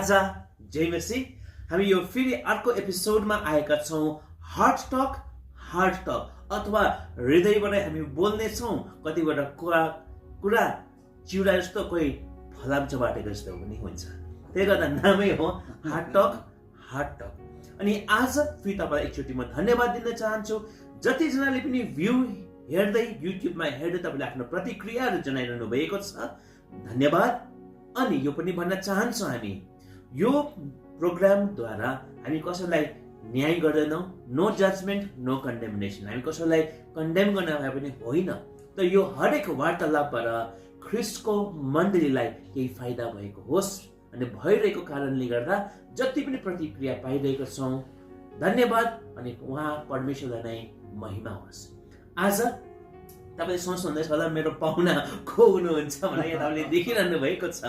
राजा जय मसी। हामी यो फेरि अर्को एपिसोडमा आएका छौँ। हार्ट टक अथवा हृदयबाट हामी बोल्ने छौँ। कतिवटा कुरा चिउरा जस्तो कोही फलाम्चो बाटेको जस्तो पनि हुन्छ, त्यही गर्दा नामै हो हार्ट टक। अनि आज फेरि तपाईँलाई एकचोटि म धन्यवाद दिन चाहन्छु। जतिजनाले पनि भ्यू हेर्दै युट्युबमा हेर्दै तपाईँले आफ्नो प्रतिक्रियाहरू जनाइरहनु भएको छ, धन्यवाद। अनि यो पनि भन्न चाहन्छौँ, हामी यो प्रोग्रामद्वारा हामी कसैलाई न्याय गर्दैनौँ। No judgement no condemnation. हामी कसैलाई कन्डेम गर्न भए पनि होइन, तर यो हरेक वार्तालापबाट ख्रिस्टको मण्डलीलाई केही फाइदा भएको होस् अनि भइरहेको कारणले गर्दा जति पनि प्रतिक्रिया पाइरहेको छौँ, धन्यवाद। अनि उहाँ परमेश्वरलाई नै महिमा होस्। आज तपाईँले सोच्नुहुँदैछ होला मेरो पाहुना को हुनुहुन्छ भनेर, तपाईँले देखिरहनु भएको छ।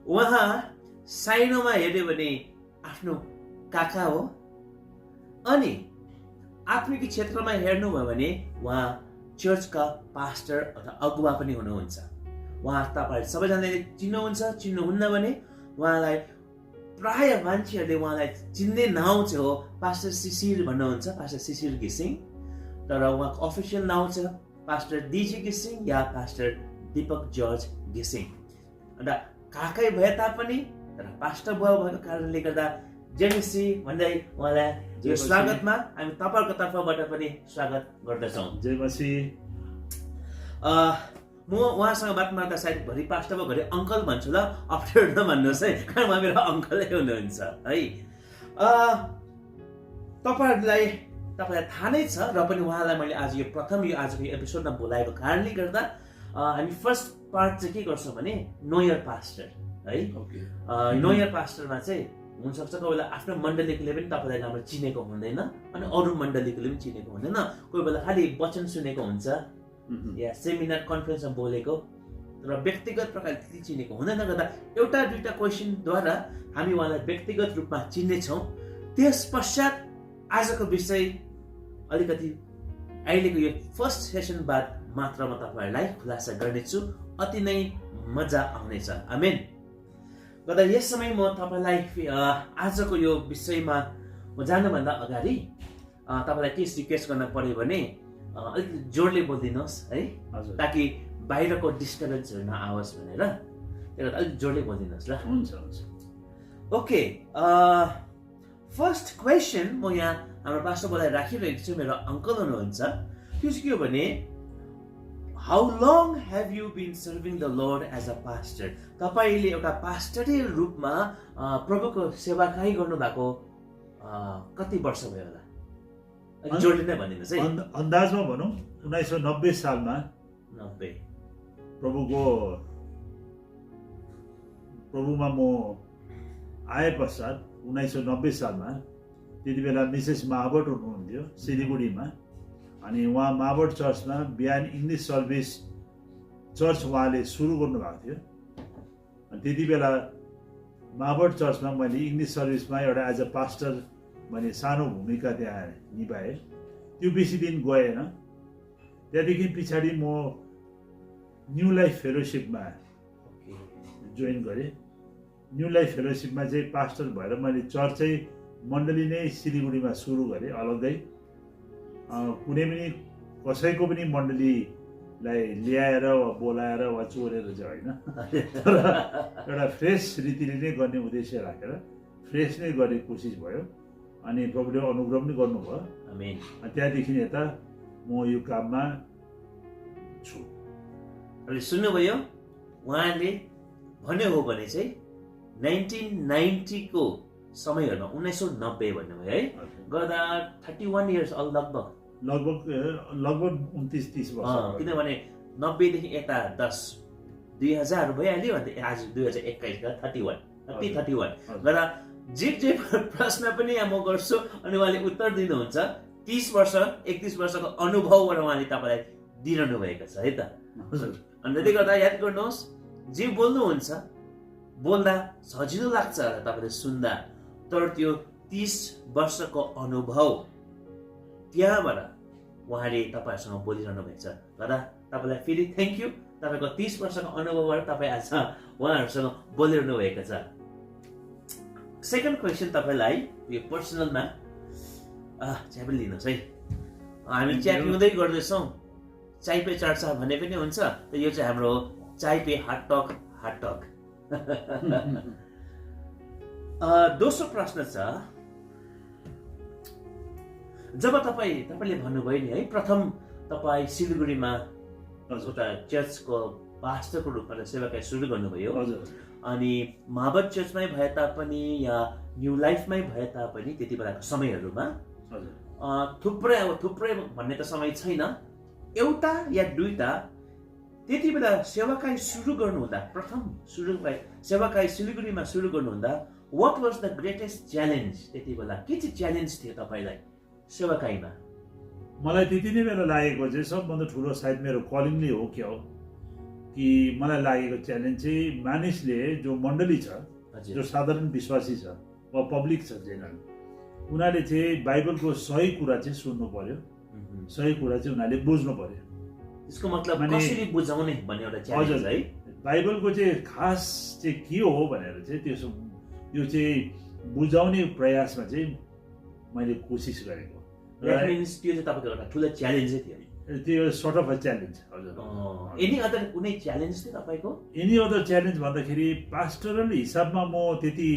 उहाँ साइनोमा हेर्यो भने आफ्नो काका हो, अनि आत्मिक क्षेत्रमा हेर्नुभयो भने उहाँ चर्चका पास्टर अथवा अगुवा पनि हुनुहुन्छ। उहाँ तपाईँहरू सबैजनाले चिन्नुहुन्छ, चिन्नुहुन्न भने उहाँलाई प्राय मान्छेहरूले उहाँलाई चिन्ने नाउँ चाहिँ हो पास्टर शिशिर भन्नुहुन्छ, पास्टर शिशिर घिसिङ। तर उहाँको अफिसियल नाउँ छ पास्टर डिजी घिसिङ या पास्टर दीपक जर्ज घिसिङ। अन्त काकै भए तापनि तर पास्टर बुवा भएको कारणले गर्दा जेमिसी भन्दै उहाँलाई यो स्वागतमा हामी तपाईँहरूको तर्फबाट पनि स्वागत गर्दछौँ। जय मसी। म उहाँसँग बात मार्दा सायद घरि पास्टर भयो घरि अङ्कल भन्छु ल, अप्ठ्यारो नभन्नुहोस् है, कारण उहाँ मेरो अङ्कलै हुनुहुन्छ है। तपाईँहरूलाई थाहा नै छ, र पनि उहाँलाई मैले आज यो आजको एपिसोडमा बोलाएको कारणले गर्दा हामी फर्स्ट पार्ट चाहिँ के गर्छौँ भने नो योर पास्टर है। नो योर पास्टरमा चाहिँ हुनसक्छ कोही बेला आफ्नो मण्डलीकोले पनि तपाईँलाई राम्रो चिनेको हुँदैन, अनि अरू मण्डलीकोले पनि चिनेको हुँदैन। कोही बेला खालि वचन सुनेको हुन्छ या सेमिनार कन्फरेन्समा बोलेको, तर व्यक्तिगत प्रकारले चिनेको हुँदैन। गर्दा एउटा दुईटा क्वेसनद्वारा हामी उहाँलाई व्यक्तिगत रूपमा चिन्नेछौँ। त्यस पश्चात आजको विषय अलिकति अहिलेको यो फर्स्ट सेसन बाद मात्र म तपाईँहरूलाई खुलासा गर्नेछु। अति नै मजा आउनेछ। आमेन। गर्दा यस समय म तपाईँलाई आजको यो विषयमा म जानुभन्दा अगाडि तपाईँलाई के रिक्वेस्ट गर्न पर्यो भने अलिकति जोडले बोलिदिनुहोस् है, ताकि बाहिरको डिस्टर्बेन्सहरू नआओस् भनेर। त्यही भएर अलिक जोडले बोलिदिनुहोस् ल। हुन्छ। ओके, फर्स्ट क्वेसन म यहाँ हाम्रो पास्टरलाई राखिरहेको छु, मेरो अङ्कल हुनुहुन्छ। त्यो चाहिँ के हो भने how long have you been serving the Lord as a pastor. तपाईँले एउटा पास्टरै रूपमा प्रभुको सेवाकाई गर्नुभएको कति वर्ष भयो होला? जोडले नै भनिदिनुहोस् है। अन्दाजमा भनौँ 1990 सालमा 90 प्रभुमा म आए पश्चात 1990 सालमा, त्यति बेला मिसेस महाबट हुनुहुन्थ्यो सिलिगुडीमा। अनि उहाँ महाबट चर्चमा बिहान इङ्ग्लिस सर्भिस चर्च उहाँले सुरु गर्नुभएको थियो। अनि त्यति बेला महाबट चर्चमा मैले इङ्ग्लिस सर्भिसमा एउटा एज अ पास्टर मैले सानो भूमिका त्यहाँ निभाएँ। त्यो बेसी दिन गएन। त्यहाँदेखि पछाडि म न्यू लाइफ फेलोसिपमा जोइन गरेँ। न्यू लाइफ फेलोसिपमा चाहिँ पास्टर भएर मैले चर्चै मण्डली नै सिलिगुडीमा सुरु गरेँ अलग्गै। कुनै पनि कसैको पनि मण्डलीलाई ल्याएर वा बोलाएर वा चोरेर चाहिँ होइन, तर एउटा फ्रेस रीतिले नै गर्ने उद्देश्य राखेर फ्रेस नै गर्ने कोसिस भयो। अनि प्रभुले अनुग्रह पनि गर्नुभयो। आमेन। त्यहाँदेखि यता म यो काममा छु। अहिले सुन्नुभयो, उहाँले भन्यो हो भने चाहिँ 1990 को समयहरूमा 1990 भन्नुभयो है, गर्दा 31 इयर्स लगभग 29-30 वर्ष। किनभने 90 देखि यता 2000 भइहाल्यो, अन्त आज 2021 का 31 गर्दा जे प्रश्न पनि म गर्छु अनि उहाँले उत्तर दिनुहुन्छ। 30 वर्ष 31 वर्षको अनुभवबाट उहाँले तपाईँलाई दिइरहनु भएको छ है त। अन्त त्यही गर्दा याद गर्नुहोस्, जे बोल्नुहुन्छ बोल्दा सजिलो लाग्छ तपाईँले सुन्दा, तर त्यो 30 वर्षको अनुभव त्यहाँबाट उहाँले तपाईँहरूसँग बोलिरहनु भएको छ। गर्दा तपाईँलाई फेरि थ्याङ्क यू। तपाईँको 30 वर्षको अनुभवबाट तपाईँ आज उहाँहरूसँग बोलिरहनु भएको छ। सेकेन्ड क्वेसन तपाईँलाई यो पर्सनलमा चिया पनि लिनुहोस् है। हामी चिया पिउँदै गर्दैछौँ, चाय पे चर्चा भने पनि हुन्छ। त यो चाहिँ हाम्रो चाय पे हाट टक। दोस्रो प्रश्न छ, जब तपाईँले भन्नुभयो नि है, प्रथम तपाईँ सिलगढीमा एउटा चर्चको पास्टरको रूपमा सेवाकार्य सुरु गर्नुभयो। अनि महाबत चर्चमै भए तापनि या न्यू लाइफमै भए तापनि त्यति बेलाको समयहरूमा थुप्रै भन्ने त समय छैन, एउटा या दुईटा त्यति बेला सेवाकार्य सुरु गर्नुहुँदा, प्रथम सेवाकार्य सिलगढीमा सुरु गर्नुहुँदा what was the greatest challenge? त्यति बेला के चाहिँ च्यालेन्ज थियो तपाईँलाई सेवाकार्यमा? मलाई त्यति नै बेला लागेको चाहिँ सबभन्दा ठुलो सायद मेरो कलिङले हो क्या हो कि मलाई लागेको च्यालेन्ज चाहिँ मानिसले जो मण्डली छ, जो साधारण विश्वासी छ वा पब्लिक छ जेनरल, उनीहरूले चाहिँ बाइबलको सही कुरा चाहिँ सुन्नु पर्यो, सही कुरा चाहिँ उनीहरूले बुझ्नु पर्यो। यसको मतलब कसरी बुझाउने भन्ने एउटा च्यालेन्ज है। बाइबलको चाहिँ खास चाहिँ के हो भनेर चाहिँ यो चाहिँ बुझाउने प्रयासमा चाहिँ मैले कोसिस गरेको। That means त्यो चाहिँ तपाईँको एउटा ठुलो च्यालेन्जै थियो। त्यो सर्ट अफ अ च्यालेन्ज। हजुर। एनी अदर कुनै च्यालेन्ज थियो तपाईँको? एनी अदर च्यालेन्ज भन्दाखेरि पास्टरल हिसाबमा म त्यति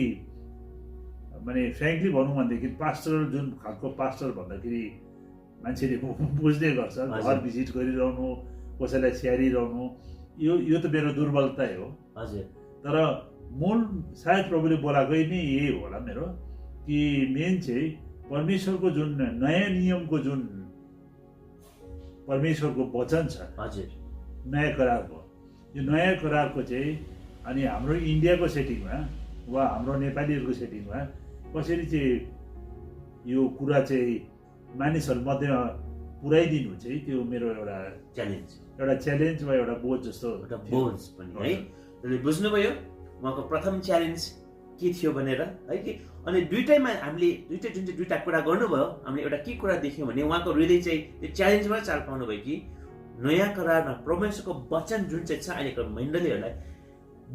माने फ्रेङ्कली भनौँ भनेदेखि पास्टरल जुन खालको पास्टर भन्दाखेरि मान्छेले बुझ्ने गर्छ, घर भिजिट गरिरहनु, कसैलाई स्याहारिरहनु, यो त मेरो दुर्बलता हो। हजुर। तर मूल सायद प्रभुले बोलाएकै नै यही होला मेरो, कि मेन चाहिँ परमेश्वरको जुन नयाँ नियमको जुन परमेश्वरको वचन छ, हजुर, नयाँ करारको, यो नयाँ करारको चाहिँ अनि हाम्रो इन्डियाको सेटिङमा वा हाम्रो नेपालीहरूको सेटिङमा कसरी चाहिँ यो कुरा चाहिँ मानिसहरू मध्येमा पुर्याइदिनु चाहिँ त्यो मेरो एउटा च्यालेन्ज वा एउटा बोझ जस्तो, एउटा बोझ पनि है। त्यसले बुझ्नुभयो उहाँको प्रथम च्यालेन्ज के थियो भनेर है कि। अनि दुइटैमा हामीले जुन चाहिँ दुईवटा कुरा गर्नुभयो, हामीले एउटा के कुरा देख्यौँ भने उहाँको हृदय चाहिँ त्यो च्यालेन्जबाट चाल पाउनुभयो कि नयाँ करारमा परमेश्वरको वचन जुन चाहिँ छ अहिलेको मण्डलीहरूलाई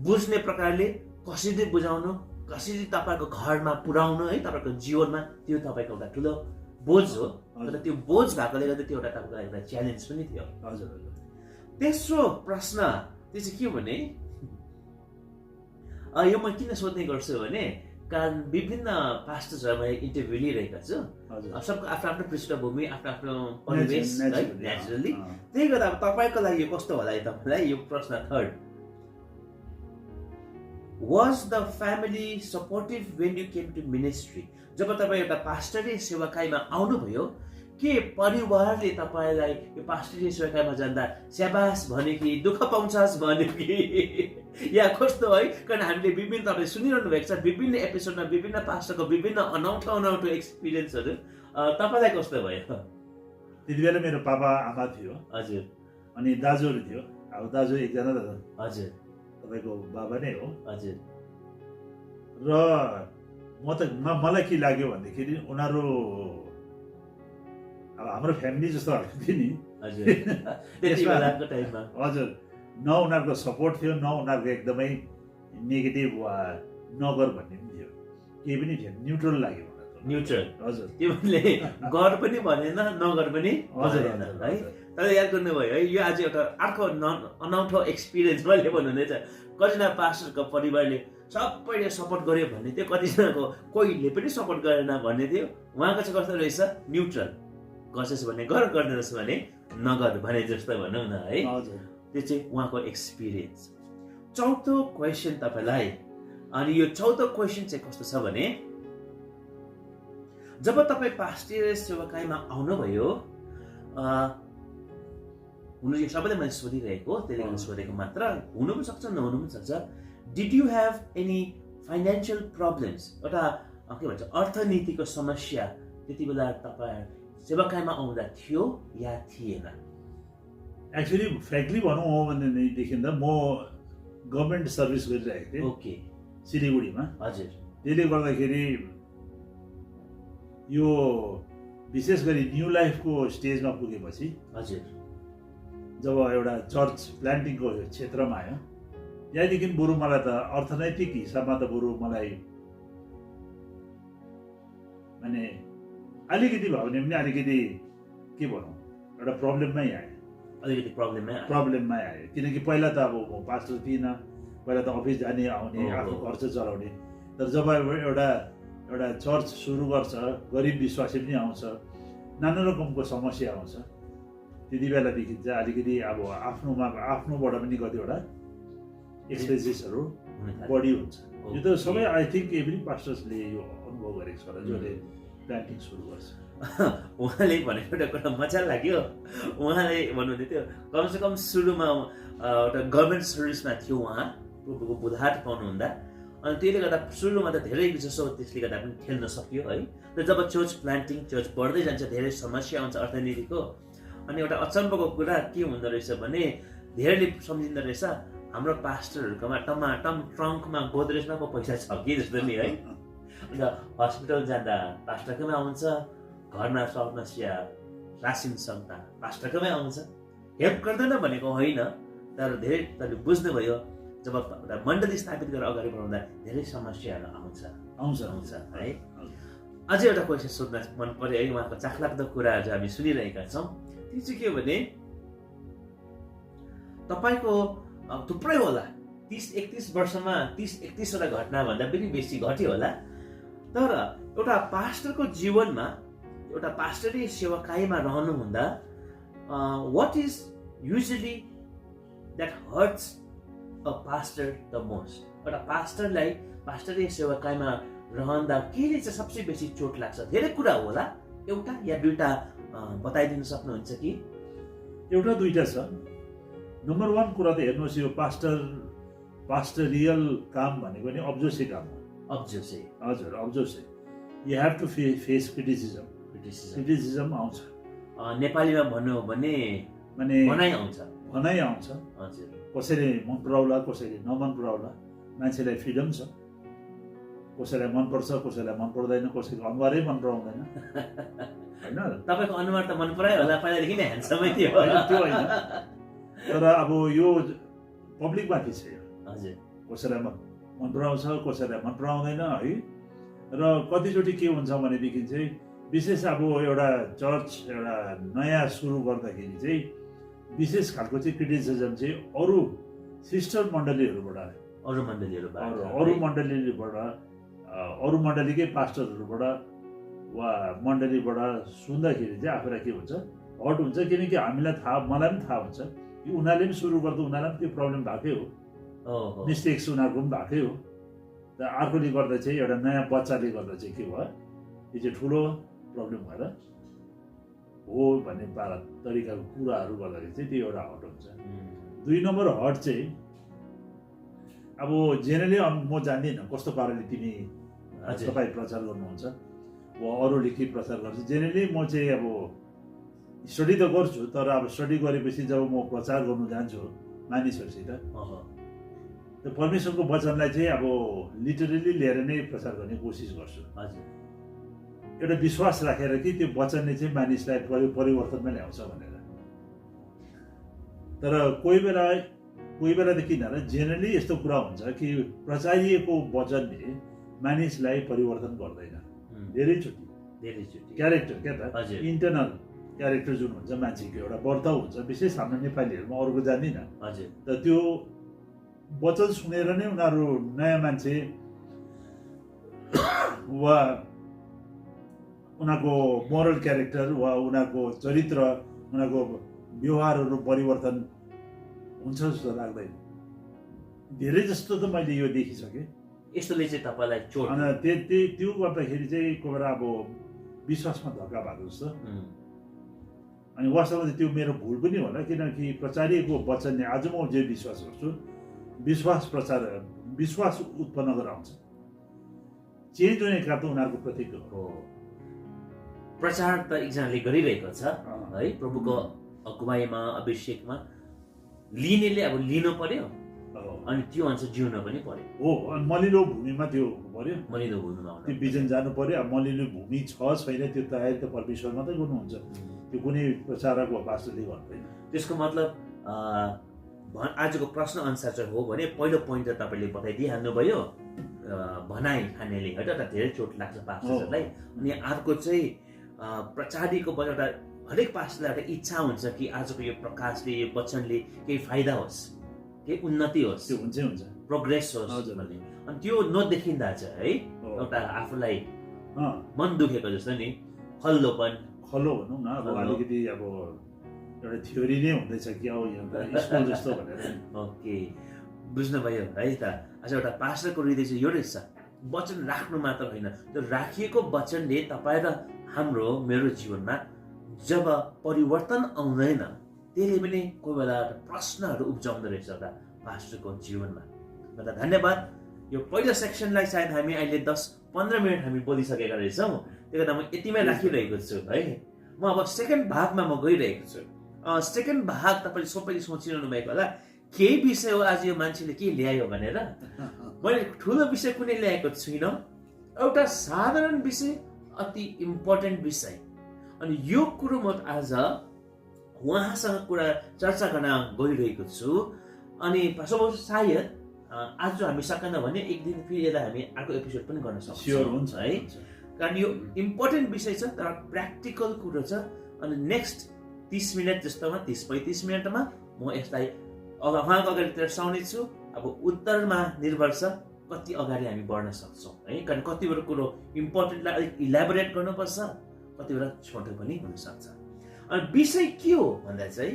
बुझ्ने प्रकारले कसरी बुझाउनु, कसरी तपाईँको घरमा पुर्याउनु है, तपाईँको जीवनमा, त्यो तपाईँको एउटा ठुलो बोझ हो। तर त्यो बोझ भएकोले गर्दा त्यो एउटा तपाईँको एउटा च्यालेन्ज पनि थियो। हजुर। तेस्रो प्रश्न त्यो चाहिँ के हो भने, यो म किन सोध्ने गर्छु भने कारण विभिन्न पास्टर्सहरूमा इन्टरभ्यू लिइरहेका छु, सबको आफ्नो आफ्नो पृष्ठभूमि, आफ्नो आफ्नो परिवेश है, नेचुरली। त्यही गर्दा अब तपाईँको लागि यो कस्तो होला है, तपाईँलाई यो प्रश्न third, was the family supportive when you came to ministry? जब तपाईँ एउटा पास्टरी सेवाकाईमा आउनुभयो, के परिवारले तपाईँलाई यो पास्टरी सेवाकाईमा जाँदा स्याबास भन्यो कि दुःख पाउँछस् भन्यो कि या कस्तो है? कारण हामीले विभिन्न तपाईँ सुनिरहनु भएको छ, विभिन्न एपिसोडमा विभिन्न पास्टरको विभिन्न अनौठो एक्सपिरियन्सहरू, तपाईँलाई कस्तो भयो? त्यति बेला मेरो पापा आमा थियो। हजुर। अनि दाजुहरू थियो। अब दाजु एकजना दाजु, हजुर, तपाईँको बाबा नै हो। हजुर। र मलाई के लाग्यो भन्दाखेरि उनीहरू अब हाम्रो फ्यामिली जस्तो खालको थियो नि। हजुर। त्यति बेलाको टाइममा हजुर, न उनीहरूको सपोर्ट थियो, न उनीहरूको एकदमै नेगेटिभ वा नगर भन्ने पनि थियो, केही पनि थिएन, न्युट्रल लाग्यो मलाई। न्युट्रल। हजुर। त्यो भने गर पनि भनेन, नगर पनि भनेन है। तर याद गर्नुभयो है, यो आज एउटा अर्को अनौठो एक्सपिरियन्स मैले भन्नुहुनेछ। कतिजना पास्टरको परिवारले सबैले सपोर्ट गर्यो भन्ने थियो, कतिजनाको कोहीले पनि सपोर्ट गरेन भन्ने थियो। उहाँको चाहिँ कस्तो रहेछ, न्युट्रल, गर्छस् भने गर, गर्दैनस् भने नगर भने जस्तो भनौँ न है। त्यो चाहिँ उहाँको एक्सपिरियन्स। चौथो क्वेसन तपाईँलाई, अनि यो चौथो क्वेसन चाहिँ कस्तो छ भने, जब तपाईँ पास्टरीय सेवाकाईमा आउनुभयो, हुनु यो सबैले मैले सोधिरहेको, त्यसले गर्दा सोधेको मात्र, हुनु पनि सक्छ नहुनु पनि सक्छ। Did you have any financial problems? एउटा के भन्छ अर्थनीतिको समस्या त्यति बेला तपाईँ सेवाकाईमा आउँदा थियो या थिएन? एक्चुअली फ्रेङ्कली भनौँ हो भनेदेखि त म गभर्मेन्ट सर्भिस गरिरहेको थिएँ। ओके। सिलगढीमा। हजुर। त्यसले गर्दाखेरि यो विशेष गरी न्यू लाइफको स्टेजमा पुगेपछि, हजुर, जब एउटा चर्च प्लान्टिङको क्षेत्रमा आयो, यहाँदेखि बरु मलाई त अर्थनैतिक हिसाबमा त बरु मलाई अनि अलिकति भयो भने पनि अलिकति के भनौँ एउटा प्रब्लममै आयो अलिकति प्रब्लममै आयो किनकि पहिला त अब म पास्टर थिइनँ पहिला त अफिस जाने आउने आफ्नो खर्च चलाउने तर जब एउटा चर्च सुरु गर्छ गरिब विश्वासी पनि आउँछ नाना रकमको समस्या आउँछ त्यति बेलादेखि चाहिँ अलिकति अब आफ्नोबाट पनि कतिवटा एक्सपेन्सेसहरू बढी हुन्छ यो त सबै आई थिङ्क एभ्री पास्टर्सले यो अनुभव गरेको छ होला जसले प्लान्टिङ सुरु गर्छ उहाँले भनेको एउटा कुरा मजा लाग्यो उहाँले भन्नुहुँदै थियो कमसेकम सुरुमा एउटा गभर्मेन्ट सर्भिसमा थियो उहाँ प्रभुको बुधाट पाउनुहुँदा अनि त्यसले गर्दा सुरुमा त धेरै जसो त्यसले गर्दा पनि खेल्न सक्यो है र जब चर्च बढ्दै जान्छ धेरै समस्या आउँछ अर्थनीतिको अनि एउटा अचम्मको कुरा के हुँदो रहेछ भने धेरैले सम्झिँदो रहेछ हाम्रो पास्टरहरूकोमा टमाटम ट्रङ्कमा गोदरेजमा पो पैसा छ कि जस्तो नि है अन्त हस्पिटल जाँदा पास्टरकोमै आउँछ घरमा समस्या रासिन सङ्घता पास्टरकोमै आउँछ हेल्प गर्दैन भनेको होइन तर धेरै तपाईँले बुझ्नुभयो जब एउटा मण्डली स्थापित गरेर अगाडि बढाउँदा धेरै समस्याहरू आउँछ है अझै एउटा क्वेसन सोध्न मन पर्यो है उहाँको चाखलाग्दो कुराहरू चाहिँ हामी सुनिरहेका छौँ त्यो चाहिँ के हो भने तपाईँको थुप्रै होला 30-31 वर्षमा 30-31वटा घटनाभन्दा पनि बेसी घट्यो होला तर एउटा पास्टरको जीवनमा एउटा पास्टरी सेवाकाईमा रहनुहुँदा what is usually that hurts a pastor the most एउटा पास्टरलाई पास्टरी सेवाकाईमा रहँदा केले चाहिँ सबसे बेसी चोट लाग्छ धेरै कुरा होला एउटा या दुईटा बताइदिन सक्नुहुन्छ कि एउटा दुईटा छ नम्बर 1 कुरा त हेर्नुहोस् यो पास्टरियल काम भनेको नि अब्जोसे काम हो हजुर obviously you have to face criticism आउँछ नेपालीमा भन्नु हो भने भनाइ आउँछ हजुर कसैले मन पराउला कसैले नमन पराउला मान्छेलाई फ्रिडम छ कसैलाई मनपर्छ कसैलाई मन पर्दैन कसैको अनुहारै मन पराउँदैन होइन तपाईँको अनुहार त मन परायो होला पहिलादेखि नै ह्यान्डसमै थियो त्यो होइन तर अब यो पब्लिकमाथि छ हजुर कसैलाई मन पराउँछ कसैलाई मन पराउँदैन है र कतिचोटि के हुन्छ भनेदेखि चाहिँ विशेष अब एउटा चर्च एउटा नयाँ सुरु गर्दाखेरि चाहिँ विशेष खालको चाहिँ क्रिटिसिजम चाहिँ अरू सिस्टर मण्डलीहरूबाट अरू मण्डलीकै पास्टरहरूबाट वा मण्डलीबाट सुन्दाखेरि चाहिँ आफूलाई के हुन्छ हट हुन्छ किनकि हामीलाई मलाई पनि थाहा हुन्छ कि उनीहरूले पनि सुरु गर्दा उनीहरूलाई पनि त्यो प्रब्लम भएकै हो मिस्टेक्स उनीहरूको पनि भएकै हो र अर्कोले गर्दा चाहिँ एउटा नयाँ बच्चाले गर्दा चाहिँ के भयो यो चाहिँ ठुलो प्रब्लम भएर हो भन्ने तरिकाको कुराहरू गर्दाखेरि चाहिँ त्यो एउटा हट हुन्छ 2 नम्बर हट चाहिँ अब जेनरली म जान्दिनँ कस्तो पाराले तपाईँ प्रचार गर्नुहुन्छ वा अरूले के प्रचार गर्छ जेनरली म चाहिँ अब स्टडी त गर्छु तर अब स्टडी गरेपछि जब म प्रचार गर्नु जान्छु मानिसहरूसित त्यो परमेश्वरको वचनलाई चाहिँ अब लिटरली लिएर नै प्रचार गर्ने कोसिस गर्छु एउटा विश्वास राखेर कि त्यो वचनले चाहिँ मानिसलाई परिवर्तनमा ल्याउँछ भनेर तर कोही बेलादेखि जेनरली यस्तो कुरा हुन्छ कि प्रचारिएको वचनले मानिसलाई परिवर्तन गर्दैन धेरैचोटि क्यारेक्टर क्या त इन्टरनल क्यारेक्टर जुन हुन्छ मान्छेको एउटा वर्ताउ हुन्छ विशेष हाम्रो नेपालीहरूमा अरूको जान्दिनँ त त्यो वचन सुनेर नै उनीहरू नयाँ मान्छे वा उनीहरूको मोरल क्यारेक्टर वा उनीहरूको चरित्र उनीहरूको व्यवहारहरू परिवर्तन हुन्छ जस्तो लाग्दैन धेरै जस्तो त मैले यो देखिसकेँ यस्तोले चाहिँ तपाईँलाई चोट अनि त्यो गर्दाखेरि चाहिँ कोही बेला अब विश्वासमा धक्का भएको जस्तो अनि वास्तवमा चाहिँ त्यो मेरो भुल पनि होला किनकि प्रचारिएको वचनले आज म जे विश्वास गर्छु विश्वास उत्पन्न गराउँछ चेन्ज हुने काम त उनीहरूको प्रतीक हो प्रचार त एकजनाले गरिरहेको छ है प्रभुको अगुवाईमा अभिषेकमा लिनेले अब लिनु पर्यो अनि त्यो अनुसार जिउन पनि पर्यो हो अनि मलिलो भूमिमा त्यो पर्यो मलिलो भूमिमा त्यो बिजन जानु पर्यो अब मलिलो भूमि छ छैन त्यो तयारी त परमेश्वर मात्रै गर्नुहुन्छ त्यो कुनै प्रचारक वा पास्टरले गर्दैन त्यसको मतलब आजको प्रश्न अनुसार चाहिँ हो भने पहिलो पोइन्ट त तपाईँले बताइदिइहाल्नु भयो भनाइ खानेले होइन एउटा धेरै चोट लाग्छ पास्टरलाई। अनि अर्को चाहिँ प्रचारीको एउटा हरेक पास्टरलाई एउटा इच्छा हुन्छ कि आजको यो प्रकाशले यो वचनले केही फाइदा होस्, केही उन्नति होस्, त्यो हुन्छ प्रोग्रेस होस् भन्ने। अनि त्यो नदेखिँदा चाहिँ है एउटा आफूलाई मन दुखेको जस्तो नि खल्लोपन भनौँ न। अब अलिकति अब एउटा थ्योरी नै हुँदैछ कि अब यहाँ स्कुल जस्तो भनेर। ओके, बुझ्नुभयो है त। आज एउटा पास्टरको हृदय चाहिँ यो रहेछ, वचन राख्नु मात्र होइन, त्यो राखिएको वचनले तपाईँ र हाम्रो मेरो जीवनमा जब परिवर्तन आउँदैन त्यसले पनि कोही बेला प्रश्नहरू उब्जाउँदो रहेछ एउटा पास्टरको जीवनमा। मतलब धन्यवाद। यो पहिलो सेक्सनलाई सायद हामी अहिले 10-15 मिनट हामी बोलिसकेका रहेछौँ, त्यो गर्दा म यतिमै राखिरहेको छु है। म अब सेकेन्ड भागमा म गइरहेको छु। सेकेन्ड भाग तपाईँले सबैले सोचिरहनु भएको होला केही विषय हो आज यो मान्छेले के ल्यायो भनेर। मैले ठुलो विषय कुनै ल्याएको छुइनँ, एउटा साधारण विषय, अति इम्पोर्टेन्ट विषय। अनि यो कुरो म आज उहाँसँग कुरा चर्चा गर्न गइरहेको छु। अनि सायद आज हामी सकेन भने एक दिन फेरि यसलाई हामी अर्को एपिसोड पनि गर्न सक्छौँ हुन्छ है। कारण यो इम्पोर्टेन्ट विषय छ तर प्र्याक्टिकल कुरो छ। अनि नेक्स्ट 30 मिनट जस्तोमा 30-35 मिनटमा म यसलाई उहाँको अगाडि तर्साउने छु। अब उत्तरमा निर्भर छ कति अगाडि हामी बढ्न सक्छौँ है। कारण कतिवटा कुरो इम्पोर्टेन्टलाई अलिक इलाबोरेट गर्नुपर्छ, कतिवटा छोटो पनि हुनसक्छ। अनि विषय के हो भन्दा चाहिँ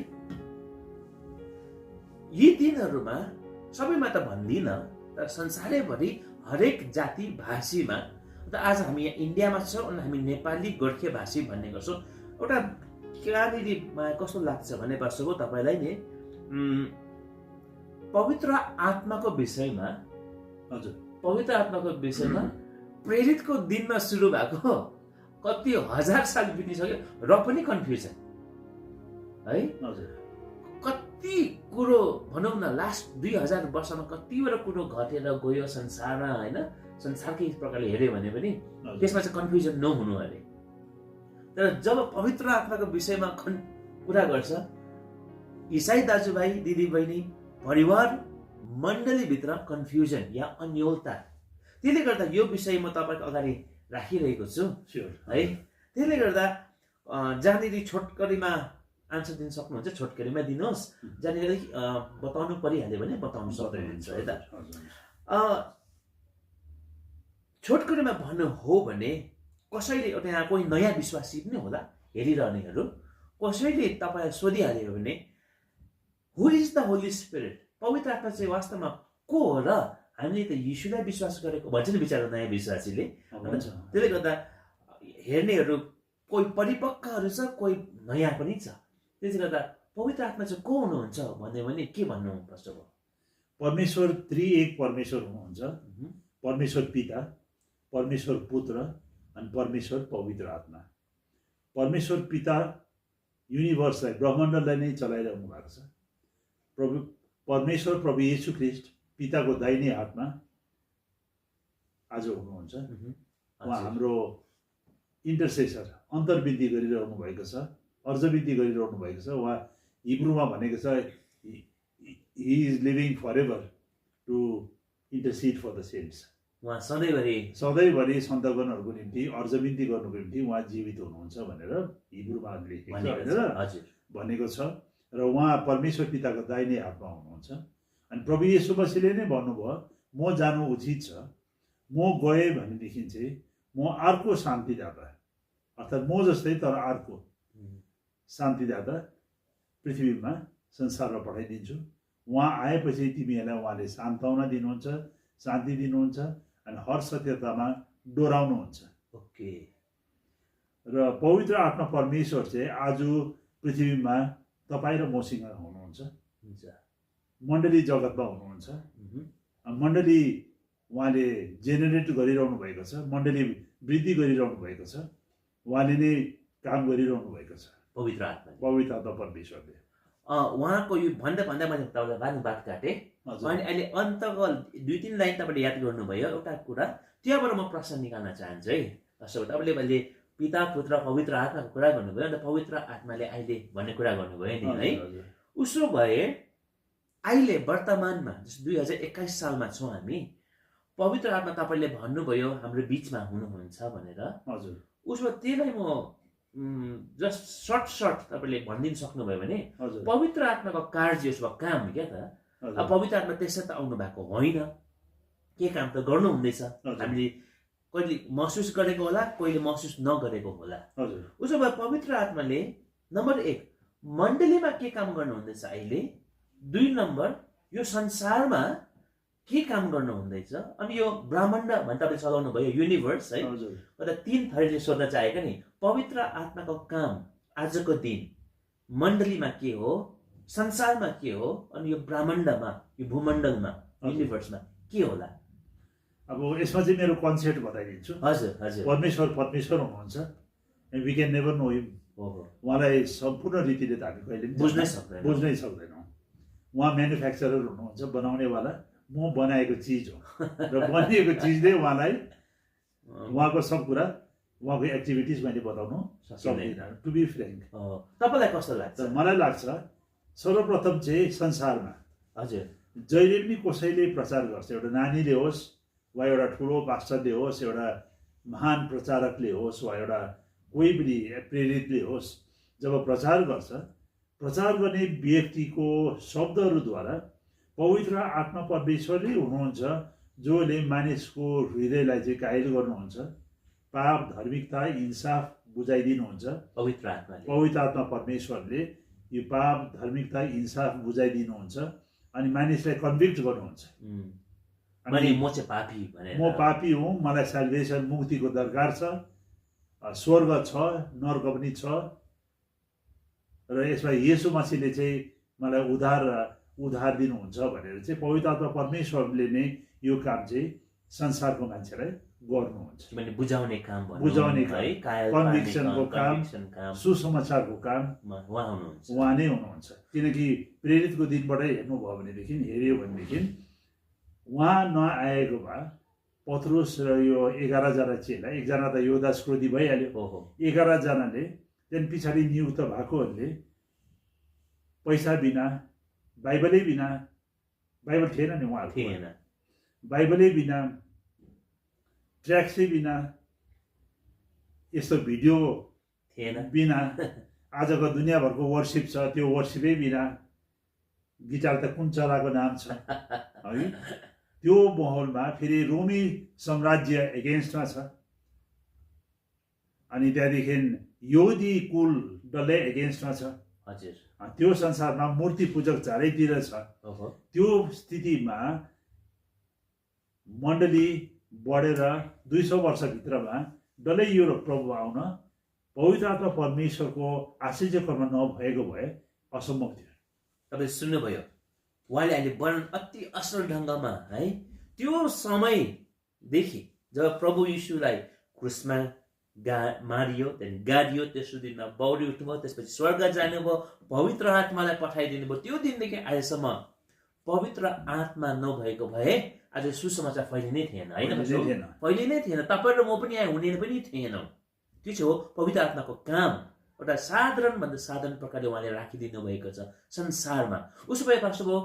यी दिनहरूमा सबैमा त भन्दिनँ तर संसारैभरि हरेक जाति भाषीमा, त आज हामी यहाँ इन्डियामा छौँ अनि हामी नेपाली गोर्खे भाषी भन्ने गर्छौँ। एउटा कहाँनिर कस्तो लाग्छ भने पास्टर तपाईँलाई नि पवित्र आत्माको विषयमा, हजुर पवित्र आत्माको विषयमा प्रेरितको दिनमा सुरु भएको कति हजार साल बितिसक्यो र पनि कन्फ्युजन है। हजुर कति कुरो भनौँ न लास्ट 2000 वर्षमा कतिवटा कुरो घटेर गयो संसारमा होइन। संसारकै प्रकारले हेऱ्यो भने पनि त्यसमा चाहिँ कन्फ्युजन नहुनु अरे। तर जब पवित्र आत्माको विषयमा कुरा गर्छ इसाई दाजुभाइ दिदीबहिनी परिवार मण्डलीभित्र कन्फ्युजन या अन्योलता, त्यसले गर्दा यो विषय म तपाईँको अगाडि राखिरहेको छु है। त्यसले गर्दा जहाँनिर छोटकरीमा आन्सर दिन सक्नुहुन्छ छोटकरीमा दिनुहोस्, जहाँनिर अलिक बताउनु परिहाल्यो भने बताउनु सक्नुहुन्छ है त। छोटकरीमा भन्नु हो भने कसैले एउटा यहाँ कोही नयाँ विश्वासी पनि होला हेरिरहनेहरू, कसैले तपाईँलाई सोधिहाल्यो भने हु इज द होली स्पिरिट, पवित्र आत्मा चाहिँ वास्तवमा को हो र हामीले त यीशुलाई विश्वास गरेको भन्छ नि बिचारा नयाँ विश्वासीले। त्यसले गर्दा हेर्नेहरू कोही परिपक्वहरू छ, कोही नयाँ पनि छ। त्यसले गर्दा पवित्र आत्मा चाहिँ को हुनुहुन्छ भन्यो भने के भन्नुपर्छ? परमेश्वर त्रिएक परमेश्वर हुनुहुन्छ। परमेश्वर पिता, परमेश्वर पुत्र अनि परमेश्वर पवित्र आत्मा। परमेश्वर पिता युनिभर्सलाई ब्रह्माण्डलाई नै चलाइरहनु भएको छ। परमेश्वर प्रभु येशू ख्रीष्ट पिताको दाहिने हातमा आज हुनुहुन्छ। उहाँ हाम्रो इन्टरसेसर, अन्तर्विधि गरिरहनु भएको छ, अर्जविधि गरिरहनु भएको छ। उहाँ हिब्रूमा भनेको छ he is living forever to intercede for the saints. उहाँ सधैँभरि सन्तगणहरूको निम्ति अर्जविन्ती गर्नुको निम्ति उहाँ जीवित हुनुहुन्छ भनेर हिब्रूमा भनेको छ। र उहाँ परमेश्वर पिताको दाहिने हातमा हुनुहुन्छ। अनि प्रभु येशू मसीहले नै भन्नुभयो म जानु उचित छ, म गएँ भनेदेखि चाहिँ म अर्को शान्तिदाता, अर्थात् म जस्तै तर अर्को शान्तिदाता पृथ्वीमा संसारमा पठाइदिन्छु। उहाँ आएपछि तिमीहरूलाई उहाँले सान्त्वना दिनुहुन्छ, शान्ति दिनुहुन्छ अनि हर सत्यतामा डोराउनुहुन्छ। ओके। र पवित्र आत्मा परमेश्वर चाहिँ आज पृथ्वीमा तपाईँ र मसँग हुनुहुन्छ, मण्डली जगतमा हुनुहुन्छ। मण्डली उहाँले जेनेरेट गरिरहनु भएको छ, मण्डली वृद्धि गरिरहनु भएको छ, उहाँले नै काम गरिरहनु भएको छ पवित्र आत्मा परमेश्वरले। उहाँको यो भन्दा मैले तपाईँलाई बात काटेँ। अनि अहिले अन्तको 2-3 लाइन तपाईँले याद गर्नुभयो एउटा कुरा, त्यहाँबाट म प्रश्न निकाल्न चाहन्छु है। तपाईँले अहिले पिता पुत्र पवित्र आत्माको कुरा गर्नुभयो, अन्त पवित्र आत्माले अहिले भन्ने कुरा गर्नुभयो नि है। उसो भए अहिले वर्तमानमा 2021 सालमा छौँ हामी, पवित्र आत्मा तपाईँले भन्नुभयो हाम्रो बिचमा हुनुहुन्छ भनेर, हजुर उसमा त्यसलाई म जस्ट सर्ट तपाईँले भनिदिन सक्नुभयो भने हजुर पवित्र आत्माको कार्य वा काम क्या त। हजुर अब पवित्र आत्मा त्यसै त आउनु भएको होइन, के काम त गर्नु हुँदैछ, हजुर। हामीले कहिले महसुस गरेको होला, कहिले महसुस नगरेको होला। हजुर उसो भए पवित्र आत्माले नम्बर 1 मण्डलीमा के काम गर्नु हुँदैछ अहिले, 2 नम्बर यो संसारमा के काम गर्नु हुँदैछ, अनि यो ब्रह्माण्ड भने तपाईले चलाउनु भयो युनिभर्स है। हजुर र 3 थरीले सोध्न चाहेको नि पवित्र आत्माको काम आजको दिन मण्डलीमा के हो, संसारमा के हो, अनि यो ब्रह्माण्डमा यो भूमण्डलमा युनिभर्समा के होला। अब यसमा चाहिँ मेरो कन्सेप्ट बताइदिन्छु। हजुर हजुर परमेश्वर हुनुहुन्छ, we can never know him. उहाँलाई सम्पूर्ण रीतिले त हामी कहिले बुझ्नै सक्दैनौँ। उहाँ म्यानुफ्याक्चरर हुनुहुन्छ, बनाउनेवाला। म बनाएको चिज हो र बनिएको चिजले उहाँलाई उहाँको सब कुरा उहाँको एक्टिभिटिज मैले बताउनु सक्दिनँ, टु बी फ्रेङ्क। तपाईँलाई कस्तो लाग्छ? मलाई लाग्छ सर्वप्रथम चाहिँ संसारमा हजुर जहिले पनि कसैले प्रचार गर्छ, एउटा नानीले होस् वा एउटा ठुलो पास्टरले होस्, एउटा महान प्रचारकले होस् वा एउटा कोही पनि प्रेरितले होस्, जब प्रचार गर्छ, प्रचार गर्ने व्यक्तिको शब्दहरूद्वारा पवित्र आत्मा परमेश्वरले हुनुहुन्छ, जसले मानिसको हृदयलाई चाहिँ कायल गर्नुहुन्छ, पाप धार्मिकता इन्साफ बुझाइदिनुहुन्छ। पवित्र आत्मा परमेश्वरले यो पाप धार्मिकता इन्साफ बुझाइदिनुहुन्छ अनि मानिसलाई कन्भिक्ट गर्नुहुन्छ। म पापी हुँ, मलाई साल्भेसन मुक्तिको दरकार छ, स्वर्ग छ, नर्क पनि छ, र यसमा येशू मसीहले चाहिँ मलाई उद्धार दिनुहुन्छ भनेर चाहिँ पवित्र आत्मा परमेश्वरले नै यो काम चाहिँ संसारको मान्छेलाई गर्नुहुन्छ। बुझाउने काम, कन्भिक्सनको काम, सुसमाचारको काम उहाँ नै हुनुहुन्छ। किनकि प्रेरितको दिनबाटै हेर्नुभयो भनेदेखि, हेऱ्यो भनेदेखि उहाँ नआएको भए पत्रुस र यो 11 जना चेला, एकजना त योदास क्रोधी भइहाल्यो, 11 जनाले त्यहाँदेखि पछाडि नियुक्त भएकोहरूले पैसा बिना, बाइबलै बिना, बाइबल थिएन नि उहाँहरूको, बाइबलै बिना, ट्र्याक्सै बिना, यस्तो भिडियो थिएन बिना, आजको दुनियाँभरको वर्सिप छ त्यो वर्सिपै बिना, गिटार त कुन चराको नाम छ है, त्यो माहौलमा फेरि रोमी साम्राज्य एगेन्स्टमा छ, अनि त्यहाँदेखि यहुदी कुल डल्लै एगेन्स्टमा छ। हजुर त्यो संसारमा मूर्ति पूजक चारैतिर छ। त्यो स्थितिमा मण्डली बढेर 200 वर्षभित्रमा डल्लै यो प्रभु आउन पवित्र आत्मा परमेश्वरको आश्चर्यकर्म नभएको भए असम्भव थियो। तपाईले सुन्नुभयो, उहाँले अहिले वर्णन अति असल ढङ्गमा है, त्यो समयदेखि जब प्रभु यीशुलाई क्रुसमा मारियो, त्यहाँदेखि गाडियो, तेस्रो दिनमा बौरी उठ्नुभयो, त्यसपछि स्वर्ग जानुभयो, पवित्र आत्मालाई पठाइदिनु भयो, त्यो दिनदेखि आजसम्म पवित्र आत्मा नभएको भए आज सुसमाचार फैलिनै थिएन होइन, फैलिनै थिएन। तपाईँ र म पनि यहाँ हुने पनि थिएनौँ। त्यो चाहिँ हो पवित्र आत्माको काम, एउटा साधारणभन्दा साधारण प्रकारले उहाँले राखिदिनु भएको छ संसारमा। उसो भए पास्टर बाबु,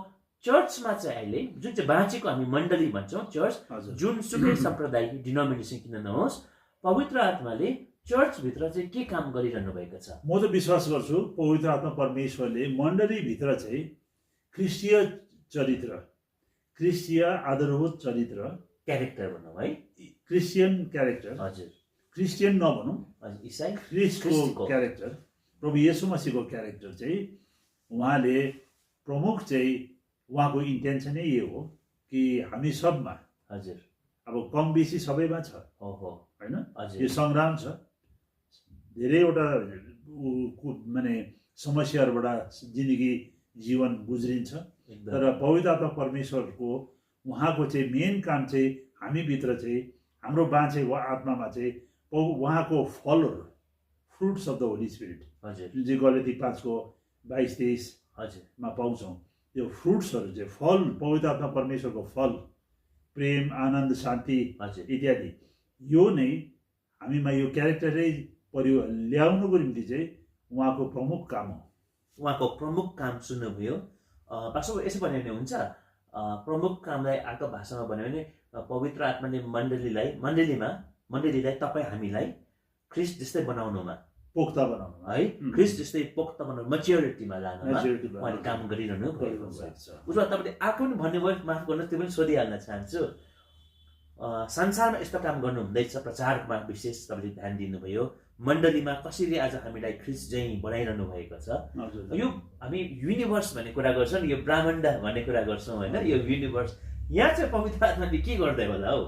चर्चमा चाहिँ अहिले जुन चाहिँ बाँचेको हामी मण्डली भन्छौँ, चर्च जुनसुकै सम्प्रदाय डिनोमिनेसन किन नहोस्, पवित्र आत्माले चर्चभित्र चाहिँ के काम गरिरहनु भएको छ? म त विश्वास गर्छु पवित्र आत्मा परमेश्वरले मण्डलीभित्र चाहिँ क्रिस्टीय चरित्र, क्रिस्टीय आधारभूत चरित्र, क्यारेक्टर भनौँ है, क्रिस्चियन क्यारेक्टर, हजुर क्रिस्चियन नभनौँ, इसाई ख्रिस्टको क्यारेक्टर, प्रभु येशू मसीहको क्यारेक्टर चाहिँ उहाँले प्रमुख चाहिँ उहाँको इन्टेन्सनै यो हो कि हामी सबमा, हजुर अब कम बेसी सबैमा छ होइन, यो सङ्ग्राम छ, धेरैवटा माने समस्याहरूबाट जिन्दगी जीवन गुज्रिन्छ, तर पवित्र आत्मा परमेश्वरको उहाँको चाहिँ मेन काम चाहिँ हामीभित्र चाहिँ हाम्रो बाँचेको आत्मामा चाहिँ उहाँको फलहरू, fruits of the Holy spirit, जुन चाहिँ गलाती 5:22-23 पाउँछौँ, त्यो फ्रुट्सहरू चाहिँ फल, पवित्र आत्मा परमेश्वरको फल, प्रेम, आनन्द, शान्ति इत्यादि, यो नै हामीमा यो क्यारेक्टरै ल्याउनुको निम्ति चाहिँ उहाँको प्रमुख काम हो। उहाँको प्रमुख काम सुन्नुभयो। पास्टर यसो भन्यो भने हुन्छ, प्रमुख कामलाई अर्को भाषामा भन्यो भने पवित्र आत्माले मण्डलीलाई तपाईँ हामीलाई ख्रिस्ट जस्तै बनाउनुमा पोख्ता बनाउनु है ख्रिस्ट जस्तै पोख्त बनाउनु मेच्योरिटीमा लानुमा Maturity उहाँले काम गरिरहनु भएको छ भएको छ। उसमा तपाईँले अर्को पनि भन्नुभयो माफ गर्नुहोस् त्यो पनि सोधिहाल्न चाहन्छु संसारमा यस्तो काम गर्नु हुँदैछ प्रचारमा विशेष तपाईँले ध्यान दिनुभयो मण्डलीमा कसरी आज हामीलाई ख्रिस्ट चाहिँ बनाइरहनु भएको छ हजुर। यो हामी युनिभर्स भन्ने कुरा गर्छौँ यो ब्रह्माण्ड भन्ने कुरा गर्छौँ होइन यो युनिभर्स यहाँ चाहिँ पवित्र आत्माले के गर्दै होला हौ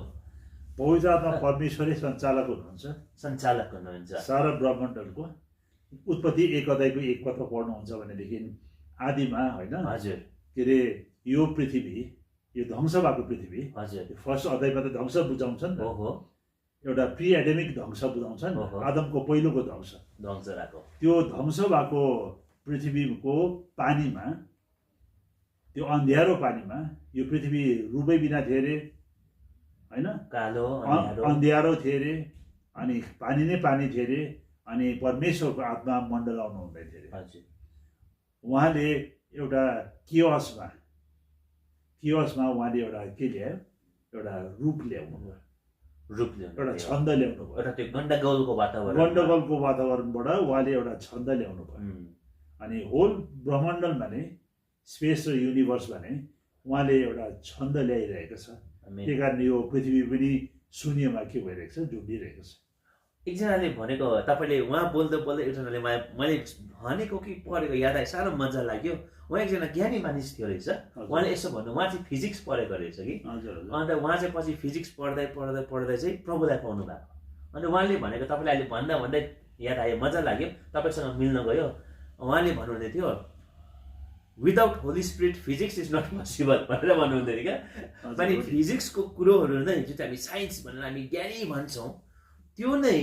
पवित्र आत्मा परमेश्वरै सञ्चालक हुनुहुन्छ सञ्चालक हुनुहुन्छ सारा ब्रह्माण्डको उत्पत्ति 1 अध्यायको 1 पत्र पढ्नुहुन्छ भनेदेखि आदिमा होइन हजुर के अरे यो पृथ्वी यो ध्वंस भएको पृथ्वी हजुर फर्स्ट अध्यायमा त ध्वंस बुझाउँछ नि त ओहो एउटा प्रि एडेमिक ध्वंस बुझाउँछ नि ओहो। आदमको पहिलोको ध्वंस ध्वंस भएको त्यो ध्वंस भएको पृथ्वीको पानीमा त्यो अँध्यारो पानीमा यो पृथ्वी रुबै बिना थियो अरे होइन कालो अँध्यारो थियो अरे अनि पानी नै पानी थियो अरे अनि परमेश्वरको आत्मा मण्डलाउनु हुँदै थियो अरे हजुर उहाँले एउटा कियोसमा उहाँले एउटा के ल्यायो एउटा रूप ल्याउनु भयो रूप ल्याउनु एउटा भयो। छन्द ल्याउनु भयो एउटा त्यो गण्डगोलको वातावरण गण्डगोलको वातावरणबाट उहाँले एउटा छन्द ल्याउनु भयो अनि होल ब्रह्माण्डमा नै स्पेस र युनिभर्समा नै उहाँले एउटा छन्द ल्याइरहेको छ त्यही कारण यो पृथ्वी पनि शून्यमा के भइरहेको छ झुन्डिरहेको छ एकजनाले भनेको तपाईँले उहाँ बोल्दा बोल्दै एकजनाले मैले भनेको कि पढेको याद आयो साह्रो मजा लाग्यो उहाँ एकजना ज्ञानी मानिस थियो रहेछ उहाँले यसो भन्नु उहाँ चाहिँ फिजिक्स पढेको रहेछ कि हजुर हजुर अन्त उहाँ चाहिँ पछि फिजिक्स पढ्दै पढ्दै पढ्दै चाहिँ प्रभुलाई पाउनु भएको अन्त उहाँले भनेको तपाईँले अहिले भन्दा भन्दै याद आयो मजा लाग्यो तपाईँसँग मिल्न गयो उहाँले भन्नुहुँदै थियो without Holy Spirit physics is not possible भनेर भन्नुहुँदै थियो क्या अनि फिजिक्सको कुरोहरू नै जुन चाहिँ हामी साइन्स भनेर हामी ज्ञानी भन्छौँ त्यो नै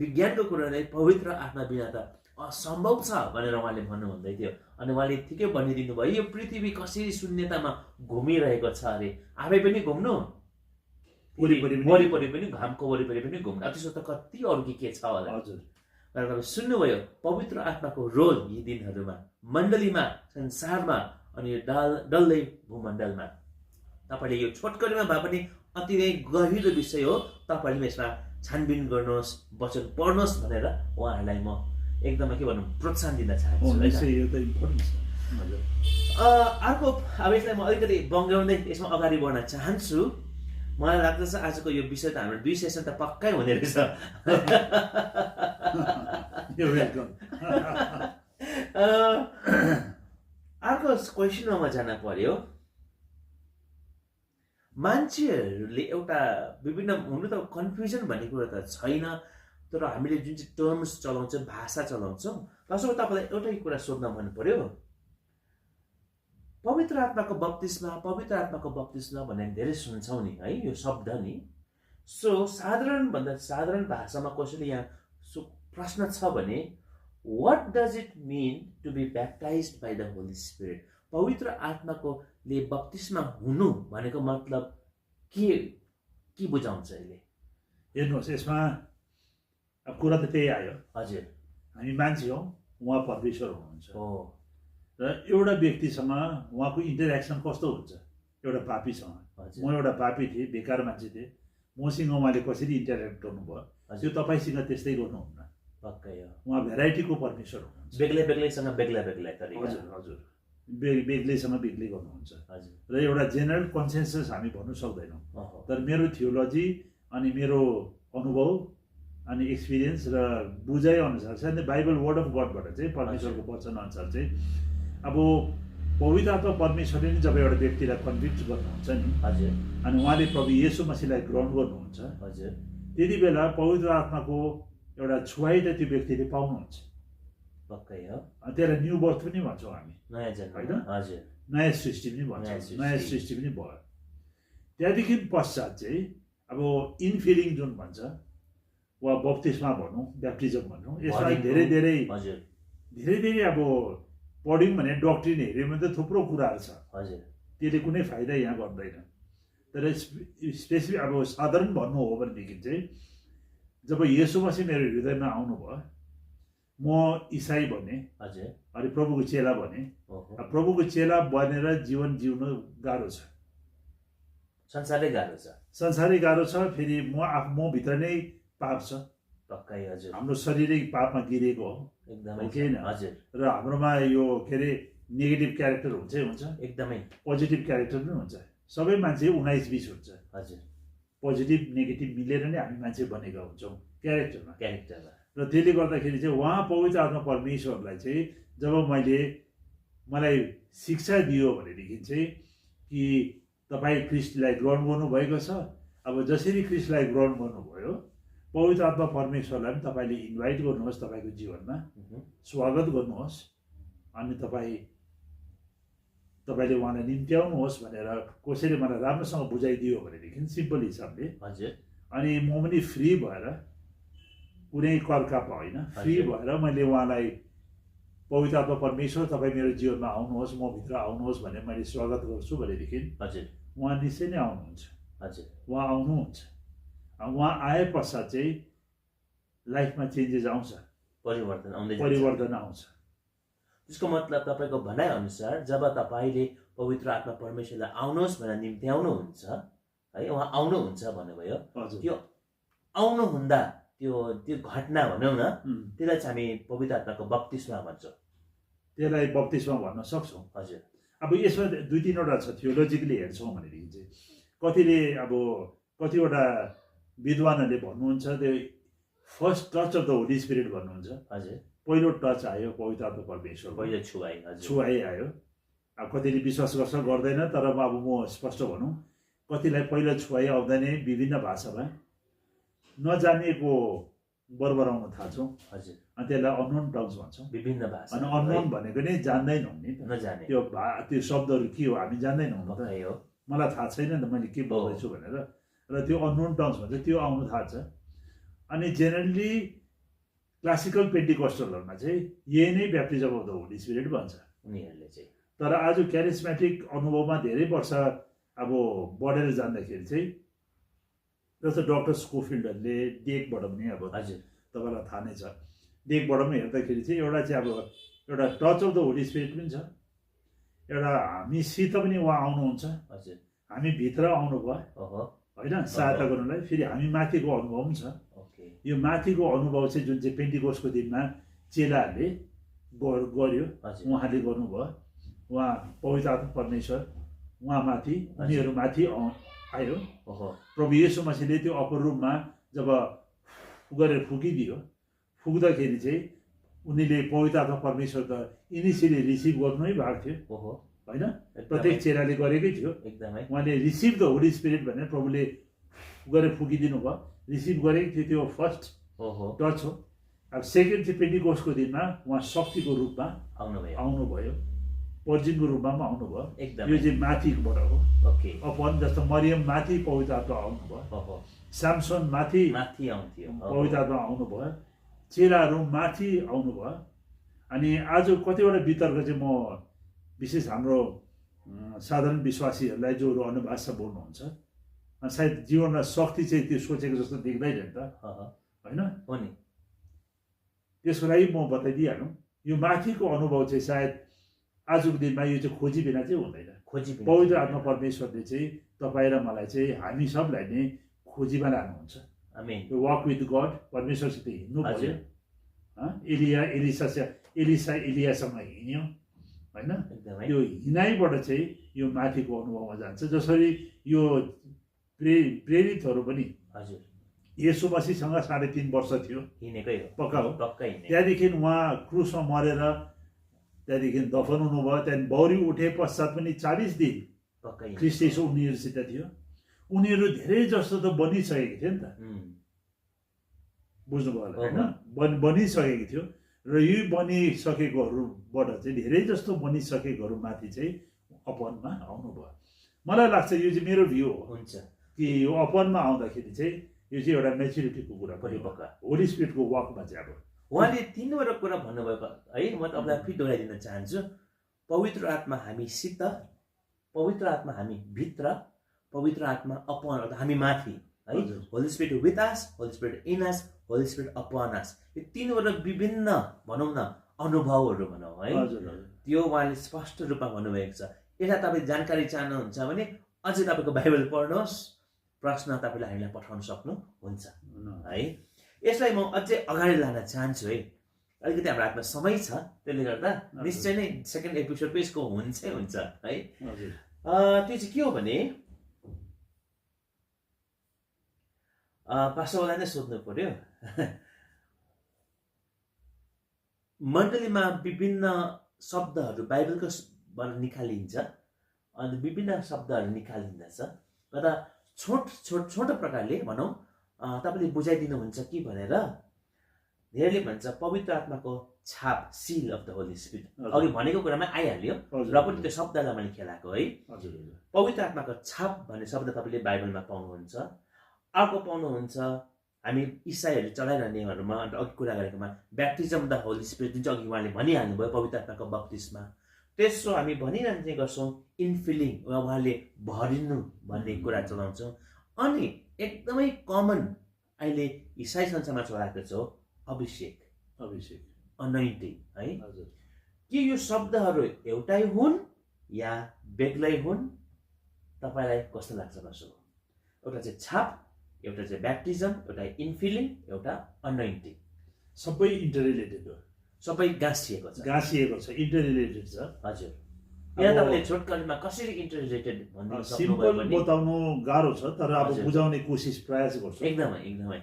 विज्ञानको कुरो नै पवित्र आत्मा बिना त असम्भव छ भनेर उहाँले भन्नुहुँदै थियो अनि उहाँले ठिकै भनिदिनु भयो यो पृथ्वी कसरी शून्यतामा घुमिरहेको छ अरे आफै पनि घुम्नु वरिपरि पनि घामको वरिपरि पनि घुम्नु अब त्यसो त कति अरू के छ होला हजुर र तपाईँ सुन्नुभयो पवित्र आत्माको रोल यी दिनहरूमा मण्डलीमा संसारमा अनि डल्लै भूमण्डलमा तपाईँले यो छोटकरीमा भए पनि अति नै गहिरो विषय हो तपाईँले यसमा छानबिन गर्नुहोस् वचन पढ्नुहोस् भनेर उहाँहरूलाई म एकदमै के भनौँ प्रोत्साहन दिन चाहन्छु अर्को अब यसलाई म अलिकति बङ्ग्याउँदै यसमा अगाडि बढ्न चाहन्छु मलाई लाग्दछ आजको यो विषय त हाम्रो 2 सेसन त पक्कै हुने रहेछ अर्को क्वेसनमा जान पर्यो मान्छेहरूले एउटा विभिन्न हुनु त कन्फ्युजन भन्ने कुरा त छैन तर हामीले जुन चाहिँ टर्म्स चलाउँछौँ भाषा चलाउँछौँ त्यसो तपाईँलाई एउटै कुरा सोध्न मन पर्यो पवित्र आत्माको बप्तिस्मा भन्ने धेरै सुन्छौँ नि है यो शब्द नि सो साधारणभन्दा साधारण भाषामा कसैले यहाँ प्रश्न छ भने what does it mean to be baptised by the Holy Spirit पवित्र आत्माको ले बप्तिस्मा हुनु भनेको मतलब के बुझाउँछ यसले हेर्नुहोस् यसमा अब कुरा त त्यही आयो हजुर हामी मान्छे हौ उहाँ परमेश्वर हुनुहुन्छ हो र एउटा व्यक्तिसँग उहाँको इन्टरेक्सन कस्तो हुन्छ एउटा पापीसँग म एउटा पापी थिएँ बेकार मान्छे थिएँ मसँग उहाँले कसरी इन्टरेक्ट गर्नुभयो त्यो तपाईँसँग त्यस्तै गर्नुहुन्न पक्कै हो उहाँ भेराइटीको परमेश्वर हुनुहुन्छ बेग्लैसँग बेग्लै तरिका हजुर हजुर बेग्लैसँग बेग्लै गर्नुहुन्छ हजुर र एउटा जेनरल कन्सेन्सस हामी भन्नु सक्दैनौँ तर मेरो थियोलोजी अनि मेरो अनुभव अनि एक्सपिरियन्स र बुझाइ अनुसार चाहिँ बाइबल वर्ड अफ गडबाट चाहिँ परमेश्वरको वचन अनुसार चाहिँ अब पवित्र आत्मा परमेश्वरले नै जब एउटा व्यक्तिलाई कन्भिक्ट गर्नुहुन्छ नि हजुर अनि उहाँले प्रभु येशू मसीहलाई ग्रहण गर्नुहुन्छ हजुर त्यति बेला पवित्र आत्माको एउटा छुवाई त त्यो व्यक्तिले पाउनुहुन्छ पक्कै हो त्यसलाई न्यू बर्थ पनि भन्छौँ हामी नयाँ जन्म होइन हजुर नयाँ सृष्टि पनि भन्छौँ नयाँ सृष्टि पनि भयो त्यहाँदेखि पश्चात चाहिँ अब इनफिलिङ जुन भन्छ वा बप्तिस्मा भनौँ ब्याप्टिजम भनौँ यसमा धेरै धेरै अब पढ्यौँ भने डक्ट्रिन हेऱ्यो भने त थुप्रो कुराहरू छ हजुर त्यसले कुनै फाइदा यहाँ गर्दैन तर स्पेसिफिक अब साधारण भन्नु हो भनेदेखि चाहिँ जब येशू मसीह मेरो हृदयमा आउनुभयो म इसाई बने हजुर अनि प्रभुको चेला बने प्रभुको चेला बनेर जीवन जिउन गाह्रो छ संसारै गाह्रो छ संसारै गाह्रो छ। फेरि म भित्र नै पाप छ, पक्कै हजुर हाम्रो शरीरै पापमा गिरेको हो एकदमै हो कि होइन? हजुर र हाम्रोमा यो के अरे नेगेटिभ क्यारेक्टर हुन्छै हुन्छ, एकदमै पोजिटिभ क्यारेक्टर पनि हुन्छ। सबै मान्छे 19-20 हुन्छ, हजुर पोजिटिभ नेगेटिभ मिलेर नै हामी मान्छे बनेका हुन्छौँ क्यारेक्टरमा। क्यारेक्टरमा र त्यसले गर्दाखेरि चाहिँ उहाँ पवित्र आत्मा परमेश्वरलाई चाहिँ जब मलाई शिक्षा दियो भनेदेखि चाहिँ कि तपाईँ ख्रिस्टलाई ग्रहण गर्नुभएको छ, अब जसरी ख्रिस्टलाई ग्रहण गर्नुभयो पवित्र आत्मा परमेश्वरलाई पनि तपाईँले इन्भाइट गर्नुहोस् तपाईँको जीवनमा, स्वागत गर्नुहोस्, अनि तपाईँले उहाँलाई निम्त्याउनुहोस् भनेर कसैले मलाई राम्रोसँग बुझाइदियो भनेदेखि सिम्पल हिसाबले हजुर अनि म पनि फ्री भएर कुनै करकाप होइन, फ्री भएर मैले उहाँलाई पवित्र आत्मा परमेश्वर तपाईँ मेरो जीवनमा आउनुहोस्, म भित्र आउनुहोस् भनेर मैले स्वागत गर्छु भनेदेखि हजुर उहाँ निश्चय नै आउनुहुन्छ, हजुर उहाँ आउनुहुन्छ। उहाँ आए पश्चात चाहिँ लाइफमा चेन्जेस आउँछ, परिवर्तन आउँछ। त्यसको मतलब तपाईँको भनाइअनुसार जब तपाईँले पवित्र आत्मा परमेश्वरलाई आउनुहोस् भनेर निम्त्याउनुहुन्छ है, उहाँ आउनुहुन्छ भन्नुभयो, त्यो आउनुहुँदा त्यो घटना भनौँ न त्यसलाई चाहिँ हामी पवित्र आत्माको बप्तिस्मा भन्छौँ, त्यसलाई बप्तिस्मा भन्न सक्छौँ। हजुर अब यसमा 2-3वटा छ, थियोलोजिकली हेर्छौँ भनेदेखि चाहिँ कतिवटा विद्वानहरूले भन्नुहुन्छ त्यो first touch of the Holy spirit भन्नुहुन्छ। हजुर पहिलो टच आयो पवित्र आत्मा परमेश्वर, पहिलो छुवाई हजुर छुवाई आयो। अब कतिले विश्वास गर्छ गर्दैन, तर अब म स्पष्ट भनौँ कतिलाई पहिलो छुवाई आउँदैन विभिन्न भाषामा नजानेको बरबराउन थाल्छौँ, हजुर अनि त्यसलाई अननोन टङ्स भन्छौँ। विभिन्न भाषा अनि अननोन भनेको नै जान्दैनौँ नि, नजाने त्यो शब्दहरू के हो हामी जान्दैनौँ त, हो मलाई थाहा छैन नि त मैले के बोल्दैछु भनेर। र त्यो अननोन टङ्स भन्छ त्यो आउनु थाल्छ। अनि जेनरली क्लासिकल पेन्टिकस्टलहरूमा चाहिँ यही नै baptism of the Holy spirit भन्छ उनीहरूले चाहिँ। तर आज क्यारिस्मेटिक अनुभवमा धेरै वर्ष अब बढेर जाँदाखेरि चाहिँ जस्तो डक्टर स्कोफिल्डहरूले डेकबाट पनि अब हजुर तपाईँलाई थाहा नै छ, डेकबाट पनि हेर्दाखेरि चाहिँ एउटा चाहिँ अब एउटा touch of the Holy spirit पनि छ, एउटा हामीसित पनि उहाँ आउनुहुन्छ, हजुर हामी भित्र आउनुभयो होइन सहायता गर्नुलाई। फेरि हामी माथिको अनुभव पनि छ। यो माथिको अनुभव चाहिँ जुन चाहिँ पेन्टिकोसको दिनमा चेलाहरूले गर्यो, उहाँले गर्नुभयो, उहाँ पवित्र आत्मा परमेश्वर उहाँ माथि उनीहरू माथि आयो। प्रभु येशू मसीहले त्यो अप्पर रुममा जब गरेर फुकिदियो, फुक्दाखेरि चाहिँ उनीले पवित्र आत्मा परमेश्वर त इनिसियली रिसिभ गर्नै भएको थियो होइन, प्रत्येक चेलाले गरेकै थियो। उहाँले रिसिभ द होली स्पिरिट भनेर प्रभुले गरेर फुकिदिनु भयो, रिसिभ गरेकै थियो, त्यो फर्स्ट टच हो। अब सेकेन्ड चाहिँ पेन्टिकोसको दिनमा उहाँ शक्तिको रूपमा आउनुभयो, पर्जिनको रूपमा पनि आउनुभयो। यो चाहिँ माथिबाट हो, अपन जस्तो मरियम माथि पवित्र आत्मा आउनुभयो, सामसन माथि पवित्र आत्मा आउनुभयो, चेलाहरू माथि आउनुभयो। अनि आज कतिवटा वितर्क चाहिँ म विशेष हाम्रो साधारण विश्वासीहरूलाई जो अन्य भाषा बोल्नुहुन्छ सायद जीवनमा शक्ति चाहिँ त्यो सोचेको जस्तो देख्दैन नि त होइन। त्यसको लागि म बताइदिइहालौँ, यो माथिको अनुभव चाहिँ सायद आजको दिनमा यो चाहिँ खोजी बिना चाहिँ हुँदैन। पवित्र आत्मा परमेश्वरले चाहिँ तपाईँ र मलाई चाहिँ हामी सबलाई नै खोजीमा लानुहुन्छ। वाक विथ गड, परमेश्वरसित हिँड्नु पर्यो। एलियासँग हिँड्यो होइन, त्यो हिँडाइबाट चाहिँ यो माथिको अनुभवमा जान्छ। जसरी यो प्रेरितहरू पनि येशू मसीहसँग 3.5 वर्ष थियो, हिँडेकै हो, पक्का हो। त्यहाँदेखि उहाँ क्रुसमा मरेर त्यहाँदेखि दफन हुनुभयो, त्यहाँदेखि बौरी उठे पश्चात पनि 40 दिन ख्रीष्ट येशू उनीहरूसित थियो। उनीहरू धेरै जस्तो त बनिसकेको थियो नि त, बुझ्नुभयो होला होइन, बनिसकेको थियो। र यो बनिसकेकोहरूबाट चाहिँ धेरै जस्तो बनिसकेकोहरू माथि चाहिँ अपनमा आउनुभयो। मलाई लाग्छ यो चाहिँ मेरो भ्यू हो कि यो अपनमा आउँदाखेरि चाहिँ यो चाहिँ एउटा मेच्युरिटीको कुरा, परिपक्व होली स्पिरिटको वाकमा चाहिँ अब उहाँले 3वटा कुरा भन्नुभएको है। म तपाईँलाई फेरि दोहोऱ्याइदिन चाहन्छु। पवित्र आत्मा हामीसित, पवित्र आत्मा हामी भित्र, पवित्र आत्मा अपन अर्थात् हामी माथि है। Holy Spirit with us, Holy Spirit in us, Holy Spirit upon us. यो 3वटा विभिन्न भनौँ न अनुभवहरू भनौँ है, त्यो उहाँले स्पष्ट रूपमा भन्नुभएको छ। यसलाई तपाईँ जानकारी चाहनुहुन्छ भने अझै तपाईँको बाइबल पढ्नुहोस्, प्रश्न तपाईँले हामीलाई पठाउन सक्नुहुन्छ है। यसलाई म अझै अगाडि लान चाहन्छु है। अलिकति हाम्रो हातमा समय छ, त्यसले गर्दा निश्चय नै सेकेन्ड एपिसोडको यसको हुन्छै हुन्छ है। त्यो चाहिँ के हो भने पास्टरलाई नै सोध्नु पर्यो। मण्डलीमा विभिन्न शब्दहरू बाइबलकोबाट निकालिन्छ अनि विभिन्न शब्दहरू निकालिँदछ र छोटो प्रकारले भनौँ तपाईँले बुझाइदिनुहुन्छ कि भनेर धेरैले भन्छ पवित्र आत्माको छाप, सिल अफ द होली स्पिरिट। अघि भनेको कुरामा आइहाल्यो र पनि त्यो शब्दलाई मैले खेलाएको है। पवित्र आत्माको छाप भन्ने शब्द तपाईँले बाइबलमा पाउनुहुन्छ। अर्को पाउनुहुन्छ हामी इसाईहरू चलाइरहनेहरूमा अघि कुरा गरेकोमा ब्याप्टिजम द होली स्पिरिट, जुन चाहिँ अघि उहाँले भनिहाल्नुभयो पवित्र आत्माको बप्तिस्मा। तेस्रो हामी भनिरहने गर्छौँ इन्फिलिङ, उहाँले भरिनु भन्ने कुरा चलाउँछौँ। अनि एकदमै कमन अहिले इसाई संसारमा चलाएको छ अभिषेक, अनोइन्टिङ है। के यो शब्दहरू एउटै हुन् या बेग्लै हुन्? तपाईँलाई कस्तो लाग्छ? कसो एउटा चाहिँ छाप, एउटा चाहिँ ब्याप्टिजम, एउटा इन्फिलिङ, एउटा अनोइन्टिङ। सबै इन्टररिलेटेड हो, सबै गाँसिएको छ, इन्टररिलेटेड छ। हजुर, यहाँ तपाईँले छोटकरीमा कसरी इन्टररिलेटेड भन्नु सिम्पल बताउनु गाह्रो छ, तर अब बुझाउने कोसिस प्रयास गर्छु। एकदमै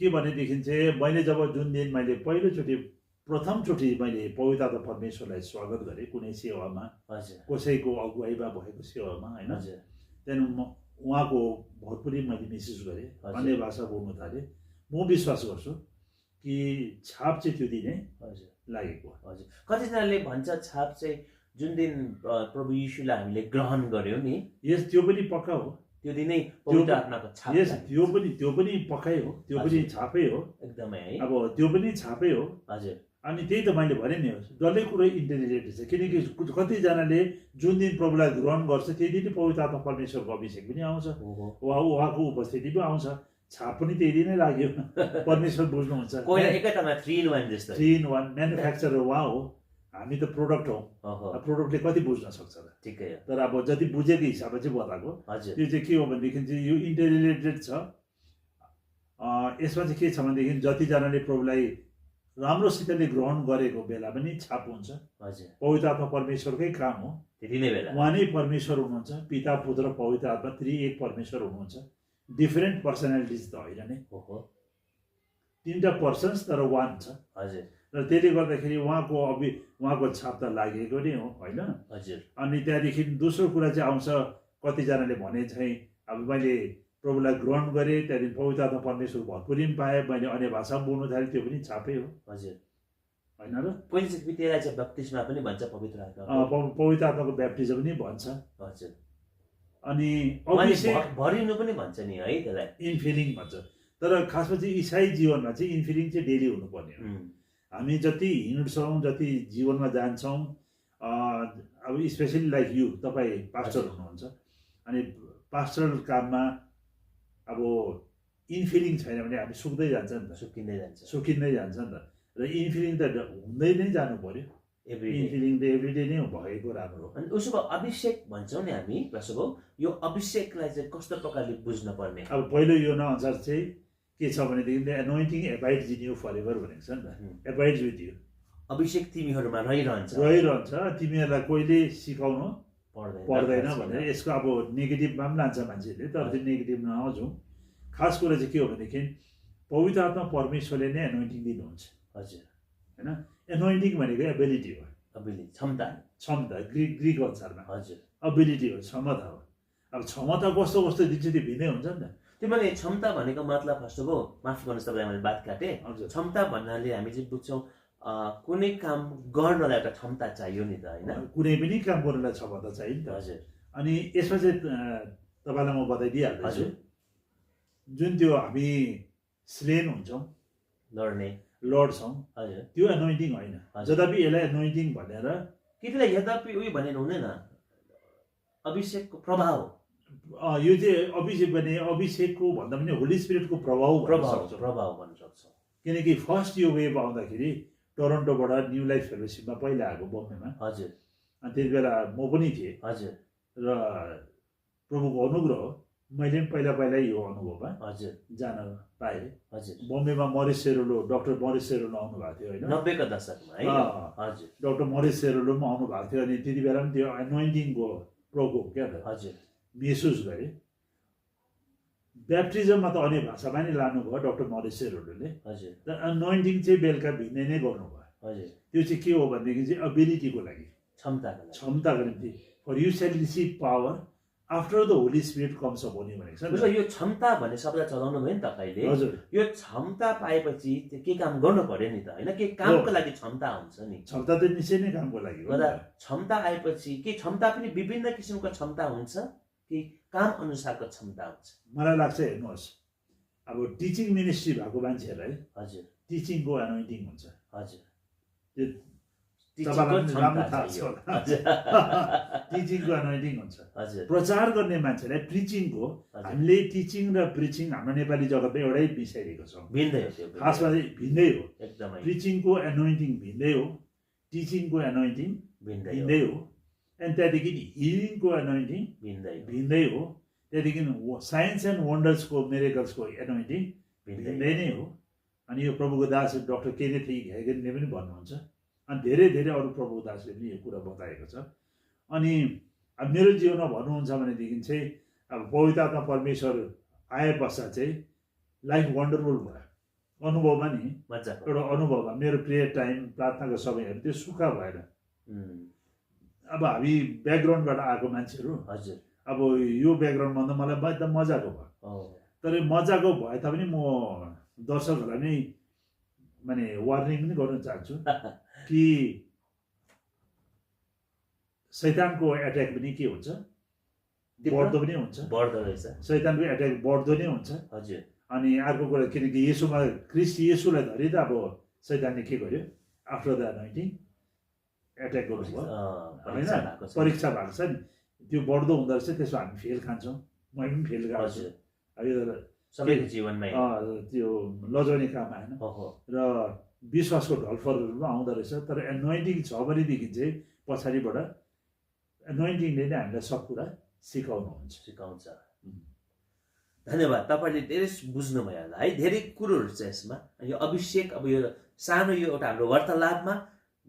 के भनेदेखि चाहिँ मैले जब जुन दिन मैले प्रथमचोटि मैले पवित्र आत्मा परमेश्वरलाई स्वागत गरेँ कुनै सेवामा, कसैको अगुवाईमा भएको सेवामा होइन, त्यहाँदेखि उहाँको भोटपुरी मैले महसुस गरेँ, अन्य भाषा बोल्नु थालेँ। म विश्वास गर्छु कि छाप चाहिँ त्यो दिनै लागेको। हजुर, कतिजनाले भन्छ छाप चाहिँ जुन दिन प्रभु यीशुलाई हामीले ग्रहण गर्यौँ नि, यस त्यो पनि पक्का हो, त्यो दिनै पवित्र आत्माको छाप। यस त्यो पनि पक्कै हो, त्यो पनि छापै हो एकदमै है। अब त्यो पनि छापै हो। हजुर, अनि त्यही त मैले भने नि, डल्लै कुरो इन्टररिलेटेड छ। किनकि कतिजनाले जुन दिन प्रभुलाई ग्रहण गर्छ त्यही दिन पवित्र आत्मा परमेश्वरको अभिषेक पनि आउँछ, उहाँको उपस्थिति पनि आउँछ, छाप पनि त्यही दिनै लाग्यो। परमेश्वर बुझ्नुहुन्छ, कोही एकैतामा 3 in 1 जस्तो, 3 in 1 म्यानुफ्याक्चरर उहाँ हो, हामी त प्रोडक्ट हौ। प्रोडक्टले कति बुझ्न सक्छ र? ठिकै हो, तर अब जति बुझेको हिसाबले चाहिँ बताएको। त्यो चाहिँ के हो भनेदेखि चाहिँ यो इन्टररिलेटेड छ। यसमा चाहिँ के छ भनेदेखि जतिजनाले प्रभुलाई राम्रोसितले ग्रहण गरेको बेला पनि छाप हुन्छ। पवित्र आत्मा परमेश्वरकै काम हो, उहाँ नै परमेश्वर हुनुहुन्छ, पिता पुत्र पवित्र आत्मा 3 एक परमेश्वर हुनुहुन्छ। डिफरेन्ट पर्सनालिटिज त होइन नै, 3टा पर्सन्स तर 1 छ। र त्यसले गर्दाखेरि उहाँको छाप त लागेको नै हो होइन। अनि त्यहाँदेखि दोस्रो कुरा चाहिँ आउँछ, कतिजनाले भने चाहिँ अब मैले प्रभुलाई ग्रहण गरेँ, त्यहाँदेखि पवित्र आत्मा परमेश्वर भरपुरी पनि पाएँ, मैले अन्य भाषा बोल्नु थालेँ, त्यो पनि छापै हो होइन र? त्यसलाई चाहिँ बप्तिस्मा पनि भन्छ पवित्र आत्मा, पवित्र आत्माको ब्याप्टिजम पनि भन्छ। अनि भरिनु पनि भन्छ नि है, त्यसलाई इन्फिलिङ भन्छ। तर खासमा चाहिँ इसाई जीवनमा चाहिँ इन्फिलिङ चाहिँ डेली हुनुपर्ने हो। हामी जति हिँड्छौँ, जति जीवनमा जान्छौँ, अब स्पेसली लाइक यु, तपाईँ पास्टर हुनुहुन्छ, अनि पास्टरल काममा अब इन्फिलिङ छैन भने हामी सुक्दै जान्छ नि त, सुकिँदै जान्छ नि त। र इन्फिलिङ त हुँदै नै जानु पर्यो, इन्फिलिङ त एभ्रिडे नै भएको राम्रो। अनि उसो भए अभिषेक भन्छौँ नि हामी, उसो भए यो अभिषेकलाई चाहिँ कस्तो प्रकारले बुझ्न पर्ने? अब पहिलो यो अनुसार चाहिँ के छ भनेदेखि एनोइन्टिङ एबाइड्स इन यु फरएभर भनेको छ नि त, एबाइड्स विथ यु, अभिषेक तिमीहरूमा रहिरहन्छ, तिमीहरूलाई कोहीले सिकाउनु पर्दैन भनेर। यसको अब नेगेटिभमा पनि लान्छ मान्छेले, तर त्यो नेगेटिभ नजाउँ। खास कुरा चाहिँ के हो भनेदेखि पवित्र आत्मा परमेश्वरले नै एनोइन्टिङ दिनुहुन्छ। होइन, एनोइन्टिङ भनेको एबिलिटी हो, क्षमता ग्रिक अनुसारमा एबिलिटी हो, क्षमता हो। अब क्षमता कस्तो दिन्छ त्यो भिन्नै हुन्छ नि त। त्यो मैले क्षमता भनेको मतलब फर्स्ट अफ अल माफ गर्नुहोस् तपाईँलाई मैले बात काटेँ। क्षमता भन्नाले हामी चाहिँ बुझ्छौँ कुनै काम गर्नलाई एउटा क्षमता चाहियो नि त होइन, कुनै पनि काम गर्नलाई क्षमता चाहियो नि त। अनि यसमा चाहिँ तपाईँलाई म बताइदिइहाल्छु, जुन त्यो हामी स्लेन हुन्छौँ, लड्छौँ, त्यो एनोइन्टिङ होइन। जद्यपि यसलाई एनोइन्टिङ भनेर यद्यपि उयो भनेर हुँदैन, अभिषेकको प्रभाव, यो चाहिँ अभिषेक भने अभिषेकको भन्दा पनि होली स्पिरिटको प्रभाव भन्न सक्छ। किनकि फर्स्ट यो वेभ आउँदाखेरि टोरन्टोबाट न्यू लाइफ फेलोसिपमा पहिला आएको बम्बेमा, अनि त्यति बेला म पनि थिएँ। र प्रभुको अनुग्रह हो। मैले पनि पहिला यो अनुभवमा हजुर जान पाएँ। हजुर बम्बेमा मरिस सेरोलो डाक्टर मरिस सेरोलो आउनु भएको थियो होइन, 90 का दशकमा है अँ। हजुर डाक्टर मरिस सेरोलो पनि आउनु भएको थियो। अनि त्यति बेला पनि त्यो एनोइन्टिङको प्रकोप क्या त हजुर महसुस गरेँ। ब्याप्टिजममा त अन्य भाषामा नै लानुभयो डाक्टर मरिस सेरोलोले, हजुर तर एनोइन्टिङ चाहिँ बेलुका भिन्नै नै गर्नुभयो। हजुर त्यो चाहिँ के हो भनेदेखि चाहिँ एबिलिटीको लागि, क्षमताको लागि क्षमताको निम्ति। For you shall receive power after the Holy Spirit comes upon you भनेको छ नि उसो त। यो क्षमता भन्ने शब्द चलाउनु भयो नि तपाईँले। हजुर यो क्षमता पाएपछि त्यो के काम गर्नु पर्यो नि त होइन, के कामको लागि क्षमता हुन्छ नि। क्षमता त निश्चय नै कामको लागि हो नि गर्दा त। क्षमता आएपछि के क्षमता पनि विभिन्न किसिमको क्षमता हुन्छ कि काम अनुसारको क्षमता हुन्छ? मलाई लाग्छ हेर्नुहोस्, अब टिचिङ मिनिस्ट्री भएको मान्छेहरूलाई हजुर टिचिङको एनोइन्टिङ हुन्छ। हजुर त्यो टिचिङको तपाईँलाई क्षमता राम्रो थाहा छ चाहियो। होला। हजुर टिचिङको एनोइन्टिङ हुन्छ। हजुर प्रचार गर्ने मान्छेलाई प्रिचिङको, हजुर। हामीले टिचिङ र प्रिचिङ हाम्रो नेपाली जगतमा एउटै मिसाइरहेको छौँ। भिन्दै हो त्यो खासमा चाहिँ भिन्दै हो। एकदमै प्रिचिङको एनोइन्टिङ भिन्दै हो, टिचिङको एनोइन्टिङ भिन्दै हो भिन्दै हो। अनि त्यहाँदेखि हिलिङको एनोइन्टिङ भिन्दै हो भिन्दै हो। त्यहाँदेखि साइन्स एन्ड वन्डर्सको मिरेकल्सको एनोइन्टिङ भिन्दै भिन्दै नै हो। अनि यो प्रभुको दास डाक्टर केनेथ हेगनले पनि भन्नुहुन्छ, अनि धेरै धेरै अरू प्रभुको दासले पनि यो कुरा बताएको छ। अनि अब मेरो जीवनमा भन्नुहुन्छ भनेदेखि चाहिँ अब पवित्र आत्मा परमेश्वर आए पश्चात चाहिँ लाइफ वन्डरफुल भयो। अनुभवमा नि मजाको एउटा अनुभवमा मेरो प्रेयर टाइम प्रार्थनाको समयहरू त्यो सुक्खा भएन। अब हामी ब्याकग्राउन्डबाट आएको मान्छेहरू, हजुर अब यो ब्याकग्राउन्डमा त मलाई एकदम मजाको भयो। तर मजाको भए तापनि म दर्शकहरूलाई नै माने वार्निङ पनि गर्न चाहन्छु कि शैतानको एट्याक पनि के हुन्छ, बढ्दो पनि हुन्छ। बढ्दो रहेछ। शैतानको एट्याक बढ्दो नै हुन्छ। हजुर अनि अर्को कुरा किनकि येशूमा ख्रिस्ट येशूलाई धरि त अब शैतानले के गर्यो, आफ्टर द एनोइन्टिङ एट्याक गर्नुभयो होइन, परीक्षा भएको छ नि, त्यो बढ्दो हुँदो रहेछ। त्यसमा हामी फेल खान्छौँ, मैले पनि फेल खाएको छु। अब यो सबैको जीवनमै त्यो लजाउने काम आएन ओहो र विश्वासको ढलफलहरू पनि आउँदो रहेछ। तर एनोइन्टिङ छ भनेदेखि चाहिँ पछाडिबाट एनोइन्टिङले नै हामीलाई सब कुरा सिकाउनुहुन्छ। सिकाउँछ। धन्यवाद, तपाईँले धेरै बुझ्नुभयो होला है, धेरै कुरोहरू छ यसमा। यो अभिषेक, अब यो सानो यो एउटा हाम्रो वार्तालापमा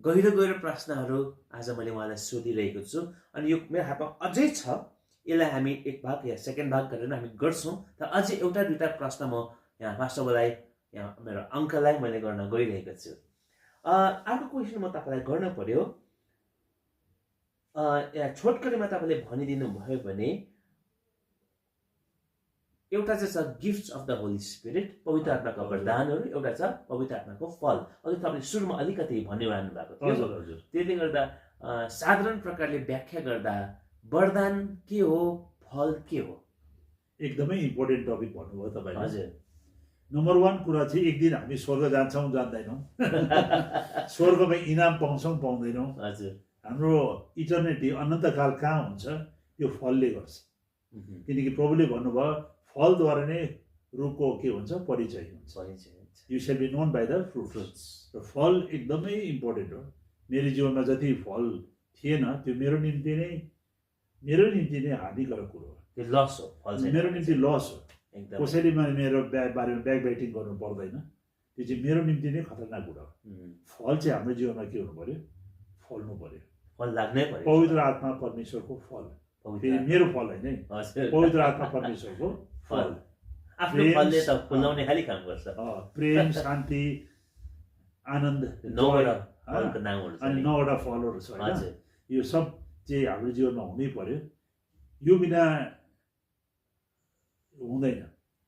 गहिरो गहिरो प्रश्नहरू आज मैले उहाँलाई सोधिरहेको छु। अनि यो मेरो हातमा अझै छ, यसलाई हामी एक भाग या सेकेन्ड भाग गरेर हामी गर्छौँ। तर अझै एउटा दुईवटा प्रश्न म यहाँ पास्टरलाई, यहाँ मेरो अङ्कललाई मैले गर्न गइरहेको छु। अर्को क्वेसन म तपाईँलाई गर्नु पर्यो, यहाँ छोटकरीमा तपाईँले भनिदिनु भयो भने एउटा चाहिँ छ gifts of the Holy Spirit, पवित्र आत्माका वरदानहरू, एउटा छ पवित्र आत्माको फल। अघि तपाईँले सुरुमा अलिकति भनिरहनु भएको थियो। त्यसले गर्दा साधारण प्रकारले व्याख्या गर्दा वरदान के हो, फल के हो? एकदमै इम्पोर्टेन्ट टपिक भन्नुभयो तपाईँले। हजुर नम्बर 1 कुरा चाहिँ एक दिन हामी स्वर्ग जान्छौँ जान्दैनौँ, स्वर्गमा इनाम पाउँछौँ पाउँदैनौँ, हजुर हाम्रो इटर्निटी अनन्तकाल कहाँ हुन्छ, यो फलले गर्छ। किनकि प्रभुले भन्नुभयो फलद्वारा नै रुखको के हुन्छ, परिचय हुन्छ। You shall be known by the fruits. र फल एकदमै इम्पोर्टेन्ट हो। मेरो जीवनमा जति फल थिएन त्यो मेरो निम्ति नै हानिकारक कुरो हो, त्यो लस हो, फल चाहिँ मेरो निम्ति लस हो। एकदम कसैले मेरो बारेमा ब्याक बाइटिङ गर्नु पर्दैन, त्यो चाहिँ मेरो निम्ति नै खतरनाक कुरा हो। फल चाहिँ हाम्रो जीवनमा के हुनु पर्यो, फल्नु पर्यो। फल लाग्नै पर्यो। पवित्र आत्मा परमेश्वरको फल, मेरो फल होइन है, पवित्र आत्मा परमेश्वरको फल। आफ्नो फलले त फुलाउने खाली काम गर्छ। प्रेम, शान्ति, आनन्द, नौवटा फलको नामहरू छ अनि नि। 9वटा फलहरू छ होइन। हजुर यो सब चाहिँ हाम्रो जीवनमा हुनै पर्यो, यो बिना हुँदैन।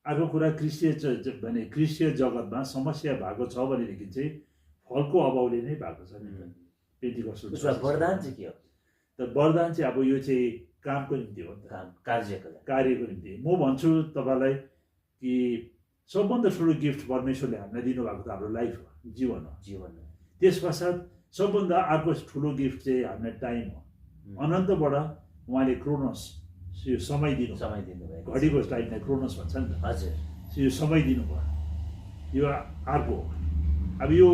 अर्को कुरा भने क्रिस्चियन जगतमा समस्या भएको छ भनेदेखि चाहिँ फलको अभावले नै भएको छ नि। पेन्टिकस्टल वरदान चाहिँ के हो? त वरदान चाहिँ अब यो चाहिँ कामको निम्ति हो नि त, कार्यको निम्ति। म भन्छु तपाईँलाई कि सबभन्दा ठुलो गिफ्ट परमेश्वरले हामीलाई दिनुभएको त हाम्रो लाइफ हो, जीवन हो। त्यस पश्चात सबभन्दा अर्को ठुलो गिफ्ट चाहिँ हामीलाई टाइम हो। अनन्तबाट उहाँले क्रोनोस, यो समय दिनुभयो, घडीको टाइमलाई क्रोनोस भन्छ नि त। हजुर यो समय दिनुभयो, यो अर्को हो। अब यो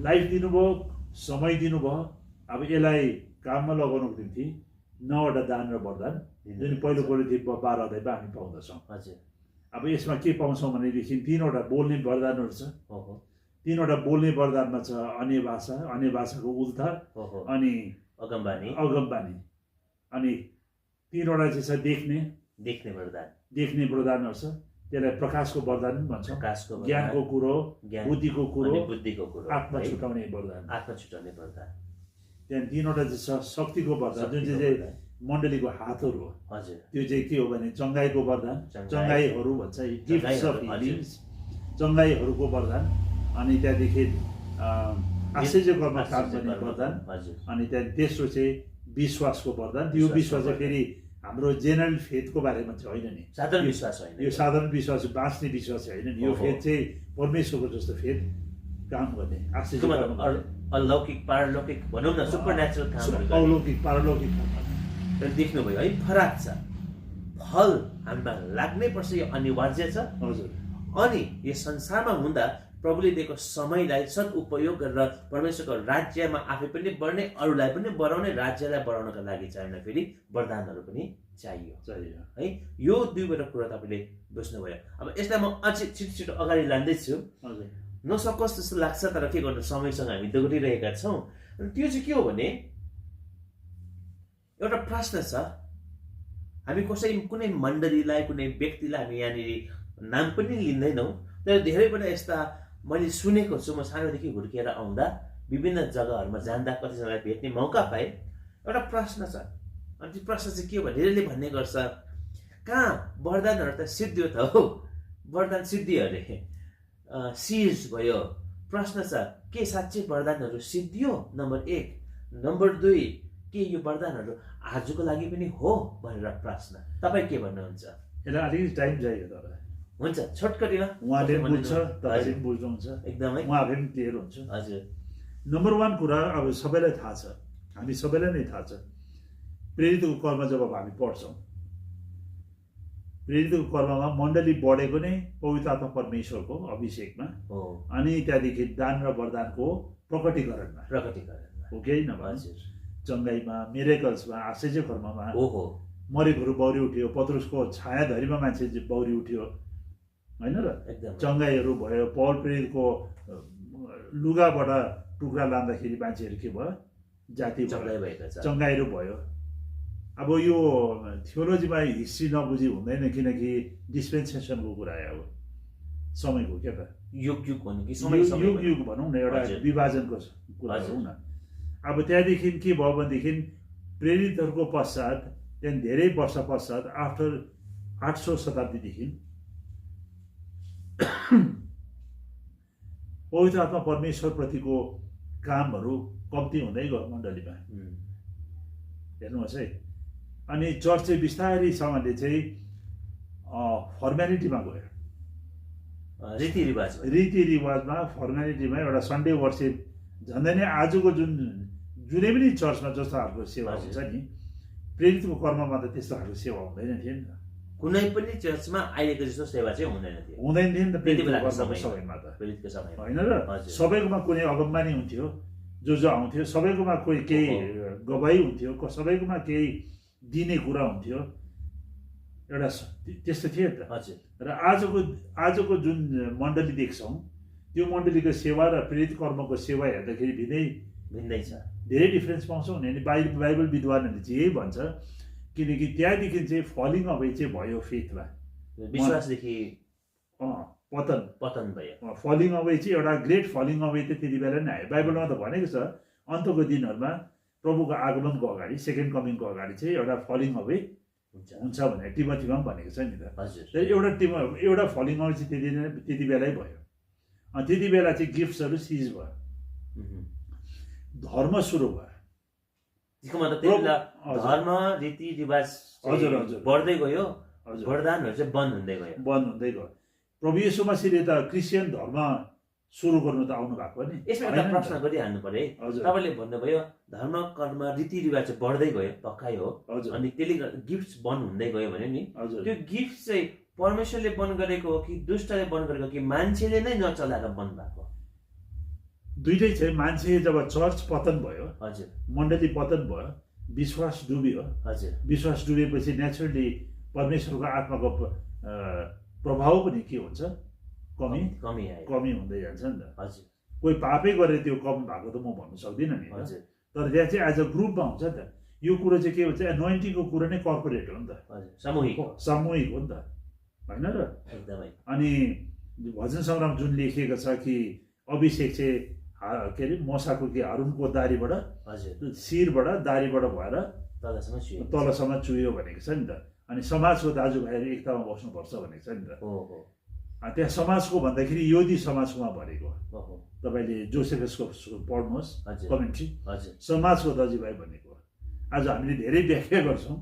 लाइफ दिनुभयो, समय दिनुभयो। अब यसलाई काममा लगाउनुको निम्ति 9वटा दान र वरदान जुन पहिलो कोरिन्थी 12 अध्यायमा हामी पाउँदछौँ। हजुर अब यसमा के पाउँछौँ भनेदेखि 3वटा बोल्ने वरदानहरू छ। ओहो 3वटा बोल्ने वरदानमा छ अन्य भाषाको उद्धार, ओहो अनि अगमबानी अनि 3वटा चाहिँ छ देख्ने वरदान, देख्ने वरदानहरू छ। त्यसलाई प्रकाशको वरदान पनि भन्छौँ। प्रकाशको वरदान, ज्ञानको कुरो, ज्ञान, बुद्धिको कुरो, अनि बुद्धिको कुरो, आत्मा है? छुटाउने वरदान। आत्मा छुटाउने वरदान। त्यहाँदेखि 3वटा चाहिँ छ शक्तिको वरदान, जुन चाहिँ मण्डलीको हातहरू हो। हजुर त्यो चाहिँ के हो भने चङ्गाईको वरदान, चङ्गाईहरू भन्छ, गिफ्ट्स अफ हिलिङ्स, चङ्गाईहरूको वरदान। अनि त्यहाँदेखि आश्चर्य कर्म काम गर्ने वरदान। हजुर अनि त्यहाँदेखि तेस्रो चाहिँ विश्वासको वरदान। यो विश्वास चाहिँ फेरि हाम्रो जेनरल फेथको बारेमा चाहिँ होइन नि, साधारण विश्वास होइन, यो साधारण विश्वास बाँच्ने विश्वास चाहिँ होइन नि। यो फेथ चाहिँ परमेश्वरको जस्तो फेथ काम गर्ने, आश्चर्य कर्म गर्ने, अलौकिक पारलौकिक भनौँ न, सुपरन्याचुरल कामहरू गर्ने। अलौकिक पारलौकिक काम। देख्नुभयो है, फरक छ। फल हामीमा लाग्नै पर्छ, यो अनिवार्य छ। हजुर अनि यो संसारमा हुँदा प्रभुले दिएको समयलाई सदुपयोग गरेर परमेश्वरको राज्यमा आफै पनि बढ्ने, अरूलाई पनि बढाउने, राज्यलाई बढाउनका लागि चाहिने फेरि वरदानहरू पनि चाहियो है। यो दुईवटा कुरा तपाईँले बुझ्नुभयो। अब यसलाई म अझै छिटो अगाडि लाँदैछु, हजुर नसकोस् जस्तो लाग्छ, तर के गर्नु, समयसँग हामी दौडिरहेका छौँ। अनि त्यो चाहिँ के हो भने एउटा प्रश्न छ। हामी कुनै मण्डलीलाई, कुनै व्यक्तिलाई हामी यहाँनिर नाम पनि लिँदैनौँ, तर धेरैवटा यस्ता मैले सुनेको छु। म सानोदेखि हुर्किएर आउँदा विभिन्न जग्गाहरूमा जाँदा कतिजनालाई भेट्ने मौका पाएँ। एउटा प्रश्न छ, अनि त्यो प्रश्न चाहिँ के हो भने धेरैले भन्ने गर्छ, कहाँ वरदानहरू त सिद्धियो त हो, वरदान सिद्धियो अरे, सिज भयो। प्रश्न छ, के साँच्चै वरदानहरू सिद्धियो? नम्बर 1। नम्बर 2, के यो वरदानहरू आजको लागि पनि हो भनेर प्रश्न। तपाईँ के भन्नुहुन्छ? यसलाई अलिकति टाइम चाहियो, तर हुन्छ छोटकरीमा उहाँले बुझ्छ, तपाईँले पनि बुझ्नुहुन्छ, एकदमै उहाँले पनि क्लियर हुन्छ। हजुर नम्बर 1 कुरा अब सबैलाई थाहा छ, हामी सबैलाई नै थाहा छ। प्रेरितको कर्म जब हामी पढ्छौँ, प्रेरितको कर्ममा मण्डली बढेको नै पवित्र आत्मा परमेश्वरको अभिषेकमा हो, अनि त्यहाँदेखि दान र वरदानको प्रकटीकरणमा हो कि होइन? हजुर चङ्गाईमा, मिरेकल्समा, आश्चर्य कर्ममा, ओहो मरेकोहरू बौरी उठ्यो, पत्रुसको छायाधरीमा मान्छे बौरी उठ्यो, होइन र? एकदम चङ्गाईहरू भयो, पौल प्रेरितको लुगाबाट टुक्रा लाँदाखेरि मान्छेहरू के भयो? जाति भएका छ, चङ्गाईहरू भयो। अब यो थियोलोजीमा हिस्ट्री नबुझी हुँदैन, किनकि डिस्पेन्सेसनको कुरा आयो, अब समयको के त युग भनौँ कि युग भनौँ न, एउटा विभाजनको कुरा भनौँ न। अब त्यहाँदेखि के भयो भनेदेखि प्रेरितहरूको पश्चात, त्यहाँदेखि धेरै वर्ष पश्चात, आफ्टर 800 शताब्दीदेखि पवित्र आत्मा परमेश्वरप्रतिको कामहरू कम्ती हुँदै गयो मण्डलीमा, हेर्नुहोस् है। अनि चर्च चाहिँ बिस्तारैसँगले चाहिँ फर्मेलिटीमा गयो, रीतिरिवाजमा, फर्मेलिटीमा, एउटा सन्डे वर्सिप। झन्डै नै आजको जुनै पनि चर्चमा जस्तो खालको सेवा हुन्छ नि, प्रेरितको कर्ममा त त्यस्तो खालको सेवा हुँदैन थियो नि त। कुनै पनि चर्चमा अहिलेको जस्तो सेवा चाहिँ हुँदैन थियो नि त प्रेरितको समयमा त, होइन र? सबैकोमा कुनै अगमबानी हुन्थ्यो, जो आउँथ्यो, सबैकोमा कोही केही गवाई हुन्थ्यो, सबैकोमा केही दिने कुरा हुन्थ्यो, एउटा त्यस्तो थियो नि त। र आजको जुन मण्डली देख्छौँ, त्यो मण्डलीको सेवा र प्रेरित कर्मको सेवा हेर्दाखेरि भिन्दै छ, धेरै डिफ्रेन्स पाउँछौँ नि। अनि बाइबल विद्वानहरूले चाहिँ यही भन्छ, किनकि त्यहाँदेखि चाहिँ फलिङ अवे चाहिँ भयो फेथमा, विश्वासदेखि पतन भयो। फलिङ अवे चाहिँ एउटा ग्रेट फलिङ अवे त त्यति बेला नै आयो। बाइबलमा त भनेको छ, अन्तको दिनहरूमा प्रभुको आगमनको अगाडि, सेकेन्ड कमिङको अगाडि चाहिँ एउटा फलिङ अवे हुन्छ भनेर टिमोथीमा पनि भनेको छ नि त। एउटा फलिङ अवे चाहिँ त्यति बेलै भयो। अनि त्यति बेला चाहिँ गिफ्ट्सहरू सिज भयो, धर्म सुरु भयो। धर्म रीतिरिवाज बढ्दै गयो, वरदानहरू चाहिँ बन्द हुँदै गयो। प्रभु येशू मसीहले त क्रिस्चियन धर्म सुरु गर्नु त आउनु भएको नि। यसमा एउटा प्रश्न गरिहाल्नु पर्यो है। तपाईँले भन्नुभयो धर्म कर्म रीतिरिवाज चाहिँ बढ्दै गयो, पक्कै हो, अनि त्यसले गर्दा गिफ्ट बन्द हुँदै गयो भने नि, त्यो गिफ्ट चाहिँ परमेश्वरले बन्द गरेको हो कि दुष्टले बन्द गरेको कि मान्छेले नै नचलाएर बन्द भएको? दुइटै चाहिँ। मान्छे जब चर्च पतन भयो, मण्डली पतन भयो, विश्वास डुब्यो, हजुर विश्वास डुबेपछि नेचुरली परमेश्वरको आत्माको प्रभाव पनि के हुन्छ, कमी कमी आयो कमी हुँदै जान्छ नि त। हजुर कोही पापै गरेर त्यो कम भएको त म भन्नु सक्दिनँ नि, हजुर तर त्यहाँ चाहिँ एज अ ग्रुपमा हुन्छ नि त। यो कुरो चाहिँ के भन्छ, एनोइन्टिङको कुरो नै कर्पोरेट हो नि त, हजुर सामूहिक सामूहिक हो नि त, होइन र। एकदमै अनि भजन सङ्ग्राम जुन लेखिएको छ कि अभिषेक चाहिँ के अरे मसाको कि हारुनको दारीबाट, हजुर शिरबाट दारीबाट भएर तलसम्म छुयो तलसम्म चुयो भनेको छ नि त। अनि समाजको दाजुभाइहरू एकतामा बस्नुपर्छ भनेको छ नि त। हो हो त्यहाँ समाजको भन्दाखेरि योदी समाजकोमा भनेको ओहो तपाईँले जोसेफसको पढ्नुहोस् हजुर कमेन्ट्री, हजुर समाजको दाजुभाइ भनेको। आज हामीले धेरै व्याख्या गर्छौँ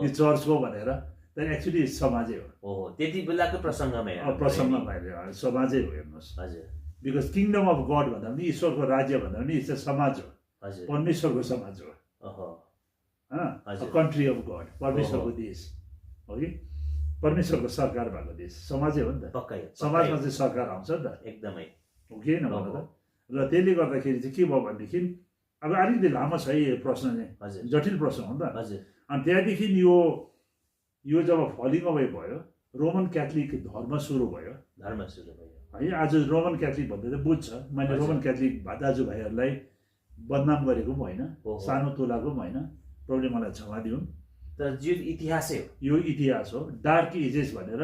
यो चर्चको भनेर, तर एक्चुली समाजै हो। ओहो त्यति बेलाको प्रसङ्गमै प्रसङ्गमा समाजै हो, हेर्नुहोस्। हजुर बिकज किङडम अफ गड भन्दा पनि ईश्वरको राज्य भन्दा पनि यो चाहिँ समाज हो, हजुर परमेश्वरको समाज हो, ओहो हजुर, कन्ट्री अफ गड, परमेश्वरको देश हो कि परमेश्वरको सरकार भएको देश समाजै हो नि त। पक्कै समाजमा चाहिँ सरकार आउँछ नि त, एकदमै हो कि होइन भन्नु त। र त्यसले गर्दाखेरि चाहिँ के भयो भनेदेखि अब अलिकति लामो छ यो प्रश्न चाहिँ, हजुर जटिल प्रश्न हो नि त। हजुर अनि त्यहाँदेखि यो जब फलिङ अवे भयो, रोमन क्याथोलिक धर्म सुरु भयो धर्म सुरु भयो है। आज रोमन क्याथोलिक भन्दा त बुझ्छ, मैले रोमन क्याथोलिक दाजुभाइहरूलाई बदनाम गरेको पनि होइन, सानो तुलाको पनि होइन, प्रभुले मलाई क्षमा दिउन्। तर यो इतिहासै हो, यो इतिहास हो। डार्क एजेस भनेर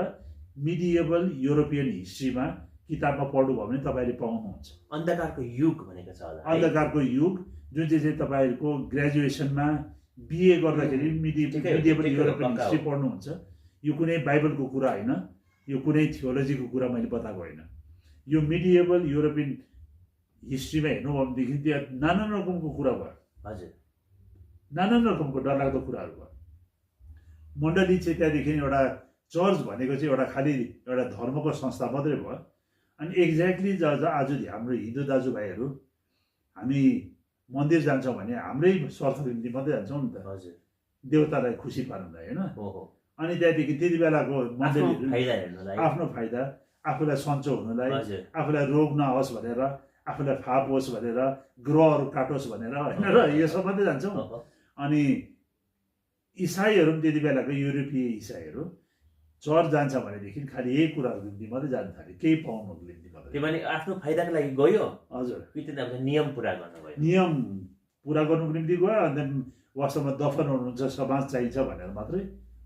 मिडिएबल युरोपियन हिस्ट्रीमा किताबमा पढ्नुभयो भने तपाईँले पाउनुहुन्छ। अन्धकारको युग भनेको छ होला अन्धकारको युग जुन चाहिँ तपाईँहरूको ग्रेजुएसनमा बिए गर्दाखेरि मिडिएबल युरोपियन हिस्ट्री पढ्नुहुन्छ। यो कुनै बाइबलको कुरा होइन, यो कुनै थियोलोजीको कुरा मैले बताएको होइन। यो मिडिएबल युरोपियन हिस्ट्रीमा हेर्नु हो भनेदेखि त्यहाँ नाना रकमको कुरा भयो, हजुर नाना रकमको डरलाग्दो कुराहरू भयो। मण्डली चाहिँ त्यहाँदेखि एउटा चर्च भनेको चाहिँ एउटा खालि एउटा धर्मको संस्था मात्रै भयो। अनि एक्ज्याक्टली आज हाम्रो हिन्दू दाजुभाइहरू हामी मन्दिर जान्छौँ भने हाम्रै स्वार्थको निम्ति मात्रै जान्छौँ नि त, हजुर देवतालाई खुसी पार्नलाई होइन। ओहो अनि त्यहाँदेखि त्यति बेलाको मन्दिरहरू फाइदा हेर्नलाई आफ्नो फाइदा, आफूलाई सन्चो हुनलाई, हजुर आफूलाई रोग नहोस् भनेर, आफूलाई फाप होस् भनेर, ग्रहहरू काटोस् भनेर होइन र, यो सब मात्रै जान्छौँ। ओहो अनि इसाईहरू पनि त्यति बेलाको युरोपीय इसाईहरू चर्च जान्छ भनेदेखि खालि यही कुराहरूको निम्ति मात्रै जानु थाल्यो, केही पाउनुको निम्ति मात्रै। त्यो भने आफ्नो फाइदाको लागि गयो हजुर, कि त्यो नियम पुरा गर्न गयो नियम पुरा गर्नुको निम्ति गयो। अन्त वास्तवमा दफन हुनुहुन्छ, समाज चाहिन्छ भनेर मात्रै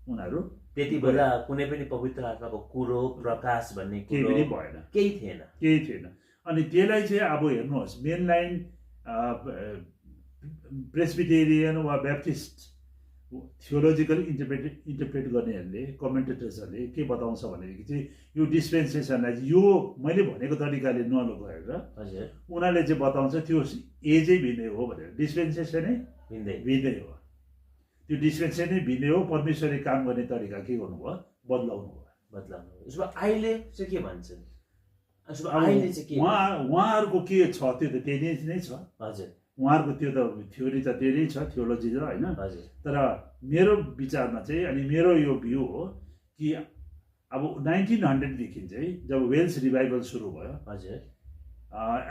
उनीहरू त्यति बेला कुनै पनि पवित्र आत्माको कुरो प्रकाश भन्ने केही पनि भएन, केही थिएन केही थिएन। अनि त्यसलाई चाहिँ अब हेर्नुहोस्, मेन लाइन प्रेस्बिटेरियन वा ब्याप्टिस्ट थियोलोजिकल इन्टरप्रेट गर्नेहरूले, कमेन्टेटर्सहरूले के बताउँछ भनेदेखि चाहिँ यो डिस्पेन्सेसनलाई यो मैले भनेको तरिकाले नलगाएर हजुर उनीहरूले चाहिँ बताउँछ त्यो एजै भिन्दै हो भनेर। डिस्पेन्सेसनै भिन्दै हो, त्यो डिस्पेन्सेसनै भिन्दै हो। परमेश्वरले काम गर्ने तरिका के गर्नुभयो, बदलाउनु भयो। उसमा अहिले चाहिँ के भन्छन्, अहिले चाहिँ के उहाँहरूको के छ त्यो त त्यही नै छ। हजुर उहाँहरूको त्यो त थ्योरी त त्यो नै छ, थियोलोजी र होइन। हजुर तर मेरो विचारमा चाहिँ अनि मेरो यो भ्यू हो कि अब 1900देखि चाहिँ जब वेल्स रिभाइभल सुरु भयो, हजुर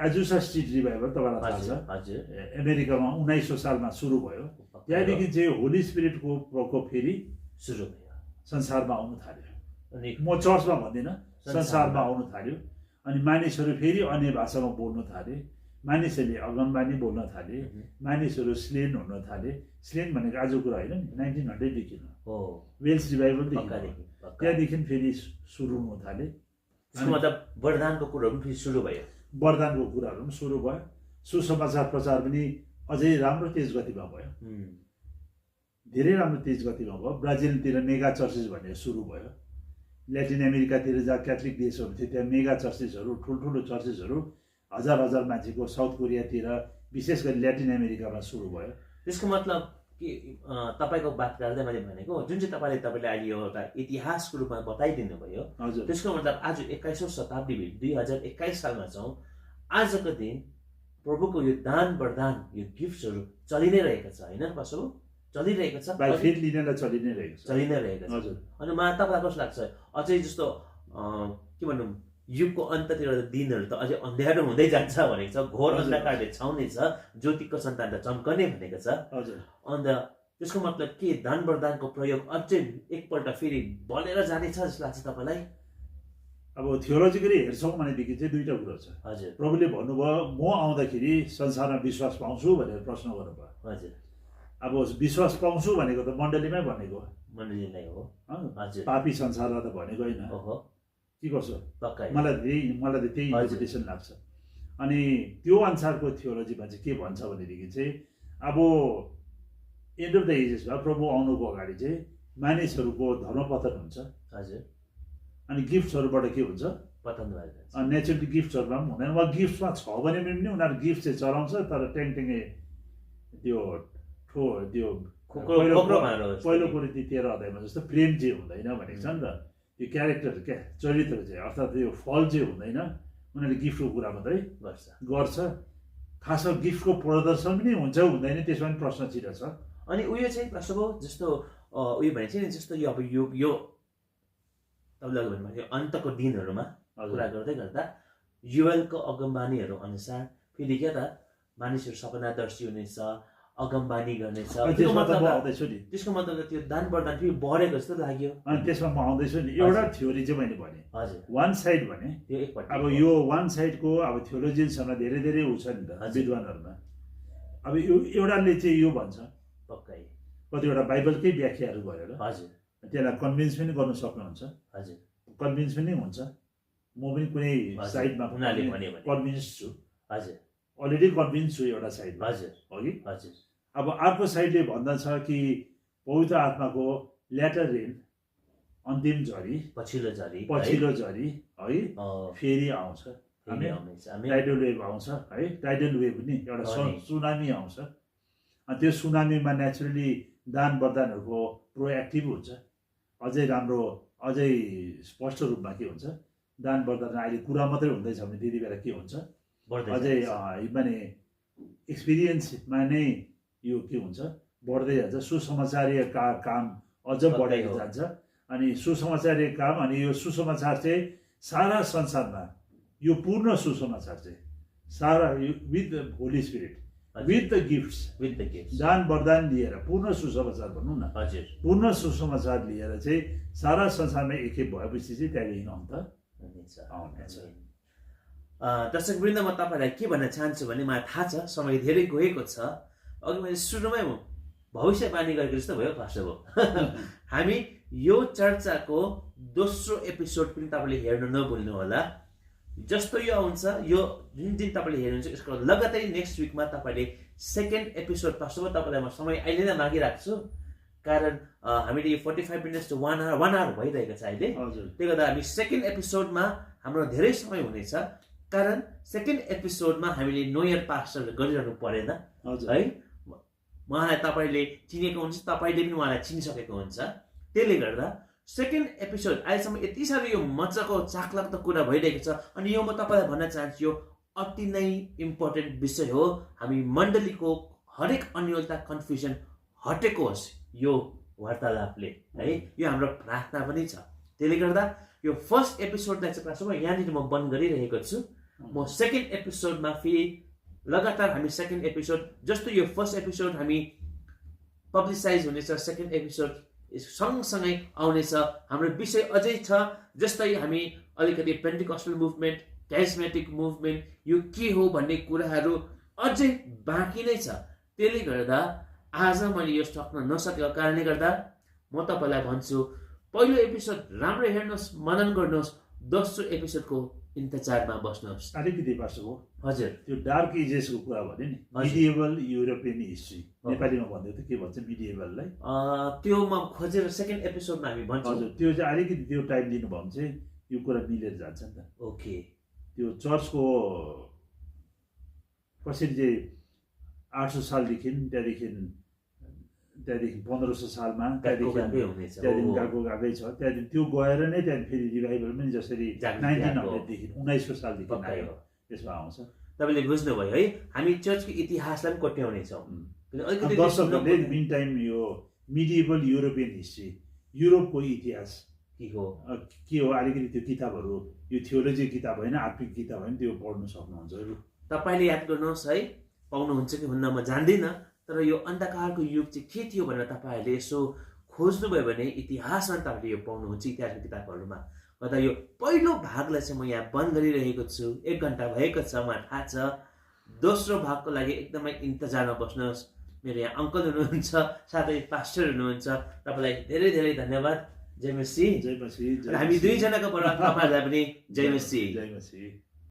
एजुसा स्ट्रिट रिभाइभल तपाईँलाई थाहा छ, हजुर अमेरिकामा 1900 सालमा सुरु भयो। त्यहाँदेखि चाहिँ होली स्पिरिटको प्रकोप फेरि सुरु भयो, संसारमा आउनु थाल्यो। अनि म चर्चमा भन्दिनँ, संसारमा आउनु थाल्यो। अनि मानिसहरू फेरि अन्य भाषामा बोल्न थाले, मानिसहरूले अगमबानी बोल्न थाले, मानिसहरू स्लेन हुन थाले। स्लेन भनेको आजको कुरा होइन नि, 1900देखि हो वेल्स रिभाइभलदेखि त्यहाँदेखि फेरि सुरु हुन थाले। मतलब वरदानको कुरोहरू पनि फेरि सुरु भयो, वरदानको कुराहरू पनि सुरु भयो। सुसमाचार प्रचार पनि अझै राम्रो तेज गतिमा भयो, धेरै राम्रो तेज गतिमा भयो। ब्राजिलतिर मेगा चर्चेस भन्ने सुरु भयो। ल्याटिन अमेरिकातिर जहाँ क्याथोलिक देशहरू थियो त्यहाँ मेगा चर्चेसहरू, ठुल्ठुलो चर्चेसहरू हजार हजार मान्छेको, साउथ कोरियातिर विशेष गरी ल्याटिन अमेरिकामा सुरु भयो। त्यसको मतलब कि तपाईँको बात गर्दै मैले भनेको जुन चाहिँ तपाईँले अहिले एउटा इतिहासको रूपमा बताइदिनु भयो, हजुर, त्यसको मतलब आज 21औं शताब्दी 2021 सालमा छौँ। आजको दिन प्रभुको यो दान वरदान, यो गिफ्ट्सहरू चलि नै रहेको छ होइन, कसो चलिरहेको छ, फेरि लिनलाई चलि नै रहेको छ। हजुर। अनि मलाई तपाईँलाई कस्तो लाग्छ, अझै जस्तो के भनौँ, युगको अन्ततिर दिनहरू त अझै अँध्यारो हुँदै जान्छ भनेको छ, घोर अन्धकारले छाउनेछ, ज्योतिको सन्तान त चम्कने भनेको छ। हजुर। अन्त त्यसको मतलब के दान वरदानको प्रयोग अझै एकपल्ट फेरि बलेर जानेछ जस्तो लाग्छ तपाईँलाई? अब थियोलोजिकली हेर्छौँ भनेदेखि चाहिँ दुईटा कुरो छ। हजुर प्रभुले भन्नुभयो म आउँदाखेरि संसारमा विश्वास पाउँछु भनेर प्रश्न गर्नुभयो। हजुर अब विश्वास पाउँछु भनेको त मण्डलीमै भनेको हो, मण्डली नै हो। हजुर पापी संसारलाई त भनेको होइन। ओहो के कसो पक्कै मलाई त त्यही इन्टरप्रिटेसन लाग्छ। अनि त्यो अनुसारको थियोलोजीमा चाहिँ के भन्छ भनेदेखि चाहिँ अब एन्ड अफ द एजेसमा प्रभु आउनुको अगाडि चाहिँ मानिसहरूको धर्मपतन हुन्छ। हजुर अनि गिफ्ट्सहरूबाट के हुन्छ, पतन भएर जान्छ। नेचुरली गिफ्ट्सहरूमा पनि हुँदैन। वा गिफ्ट्समा छ भने पनि उनीहरू गिफ्ट चाहिँ चलाउँछ, तर टेङटेङे त्यो पहिलो कुरो ती 13 अध्यायमा जस्तो प्रेम चाहिँ हुँदैन भनेको छ नि त। त्यो क्यारेक्टर क्या चरित्र चाहिँ अर्थात् त्यो फल चाहिँ हुँदैन, उनीहरूले गिफ्टको कुरा मात्रै गर्छ। खासमा गिफ्टको प्रदर्शन पनि हुन्छ हुँदैन त्यसमा पनि प्रश्न चिन्ह छ। अनि उयो चाहिँ प्रश्न जस्तो उयो भने चाहिँ जस्तो यो अब यो तपाईँले अघि भन्नुभयो अन्तको दिनहरूमा कुरा गर्दै गर्दा युएलको अगमबानीहरू अनुसार फेरि के त मानिसहरू सपनादर्शी हुनेछ, अगमबानी गर्नेछ। त्यसको मतलब त्यो दान वरदान फेरि बढेको जस्तो लाग्यो। अनि त्यसमा म आउँदैछु नि। एउटा थ्योरी चाहिँ मैले भने हजुर वान साइड भने त्यो एकपल्ट अब यो वान साइडको अब थियोलोजियन्सहरूमा धेरै उ छ नि त विद्वानहरूमा। अब यो एउटाले चाहिँ यो भन्छ पक्कै कतिवटा बाइबलकै व्याख्याहरू गरेर हजुर त्यसलाई कन्भिन्स पनि गर्न सक्नुहुन्छ। हजुर कन्भिन्स पनि हुन्छ। म पनि कुनै साइडमा कन्भिन्स छु। हजुर अलरेडी कन्भिन्स छु एउटा साइडमा। हजुर अघि हजुर अब अर्को साइडले भन्दछ कि पवित्र आत्माको ल्याटर रेन अन्तिम झरी पछिल्लो झरी है फेरि आउँछ। टाइडल वेभ आउँछ है। टाइडल वेभ पनि एउटा सुनामी आउँछ। अनि त्यो सुनामीमा नेचुरली दान वरदानहरूको प्रोएक्टिभ हुन्छ। अझै राम्रो अझै स्पष्ट रूपमा के हुन्छ दान वरदान अहिले कुरा मात्रै हुँदैछ भने त्यति बेला के हुन्छ अझै माने एक्सपिरियन्समा नै यो के हुन्छ बढ्दै जान्छ। सुसमाचारीय काम अझ बढेर जान्छ। अनि सुसमाचारीय काम अनि यो सुसमाचार चाहिँ सारा संसारमा यो पूर्ण सुसमाचार चाहिँ सारा with the Holy Spirit with the gifts दान वरदान लिएर पूर्ण सुसमाचार भनौँ न। हजुर पूर्ण सुसमाचार लिएर चाहिँ सारा संसारमा एकखेप भएपछि चाहिँ त्यहाँदेखि अन्त आउनेछ। दर्शकवृन्द म तपाईँलाई के भन्न चाहन्छु भने मलाई थाहा छ समय धेरै गएको छ। अघि मैले सुरुमै भविष्यवाणी गरेको जस्तो भयो पास्टर हो। हामी यो चर्चाको दोस्रो एपिसोड पनि तपाईँले हेर्न नभुल्नु होला। जस्तो यो आउँछ यो जुन दिन तपाईँले हेर्नुहुन्छ यसको लगतै नेक्स्ट विकमा तपाईँले सेकेन्ड एपिसोड पास्टर हो। तपाईँलाई म समय अहिले नै मागिरहेको छु कारण हामीले यो 45 मिनट्स टु 1 आवर भइरहेको छ अहिले। त्यही गर्दा हामी सेकेन्ड एपिसोडमा हाम्रो धेरै समय हुनेछ कारण सेकेन्ड एपिसोडमा हामीले नो इयर पास्टर गरिरहनु परेन है। उहाँलाई तपाईँले चिनेको हुन्छ, तपाईँले पनि उहाँलाई चिनिसकेको हुन्छ। त्यसले गर्दा सेकेन्ड एपिसोड अहिलेसम्म यति साह्रो यो मजाको चाखलाग्दो कुरा भइरहेको छ। अनि यो म तपाईँलाई भन्न चाहन्छु यो अति नै इम्पोर्टेन्ट विषय हो। हामी मण्डलीको हरेक अन्योलता कन्फ्युजन हटेको होस् यो वार्तालापले है। यो हाम्रो प्रार्थना पनि छ। त्यसले गर्दा यो फर्स्ट एपिसोडलाई चाहिँ प्रायः यहाँनिर म बन्द गरिरहेको छु। म सेकेन्ड एपिसोडमा फेरि लगातार हामी सेकेन्ड एपिसोड जस्तो यो फर्स्ट एपिसोड हामी पब्लिसाइज हुनेछ, सेकेन्ड एपिसोड सँगसँगै आउनेछ। हाम्रो विषय अझै छ जस्तै हामी अलिकति पेन्टिकस्टल मुभमेन्ट क्यारिस्मेटिक मुभमेन्ट यो के हो भन्ने कुराहरू अझै बाँकी नै छ। त्यसले गर्दा आज मैले यो सक्न नसकेको कारणले गर्दा म तपाईँलाई भन्छु पहिलो एपिसोड राम्रो हेर्नुहोस्, मनन गर्नुहोस्, दोस्रो एपिसोडको इन्तजारमा बस्नुहोस्। अलिकति पास्टर हो हजुर त्यो डार्क एजेसको कुरा भने नि मिडिएबल युरोपियन हिस्ट्री नेपालीमा भन्दै त के भन्छ मिडिएबललाई त्यो म खोजेर सेकेन्ड एपिसोडमा हामी भन्छौँ। हजुर त्यो चाहिँ अलिकति त्यो टाइम दिनुभयो भने चाहिँ यो कुरा मिलेर जान्छ नि त। ओके त्यो चर्चको कसरी चाहिँ 800 सालदेखि त्यहाँदेखि 1500 सालमा त्यहाँदेखि गएकै छ। त्यहाँदेखि त्यो गएर नै त्यहाँदेखि फेरि रिभाइभल पनि जसरी 1900देखि 1900 सालदेखि आयो त्यसमा आउँछ। तपाईँले बुझ्नुभयो है। हामी चर्चको इतिहासलाई पनि कोट्याउनेछौँ। दर्शकहरूले मिन टाइम यो मिडिएबल युरोपियन हिस्ट्री युरोपको इतिहास के हो अलिकति त्यो किताबहरू यो थियोलोजी किताब होइन आत्मिक किताब होइन त्यो पढ्नु सक्नुहुन्छ। तपाईँले याद गर्नुहोस् है, पाउनुहुन्छ कि हुन्न म जान्दिनँ तर यो अन्धकारको युग चाहिँ के थियो भनेर तपाईँहरूले यसो खोज्नुभयो भने इतिहासमा तपाईँले यो पाउनुहुन्छ इतिहासको किताबहरूमा। गर्दा यो पहिलो भागलाई चाहिँ म यहाँ बन्द गरिरहेको छु। 1 घन्टा भएको छ, मलाई थाहा छ। दोस्रो भागको लागि एकदमै इन्तजारमा बस्नुहोस्। मेरो यहाँ अङ्कल हुनुहुन्छ, साथै पास्टर हुनुहुन्छ। तपाईँलाई धेरै धेरै धन्यवाद। जय मसी। जय मसी। हामी दुईजनाको बाट तपाईँहरूलाई पनि जय मसी। जय मसी।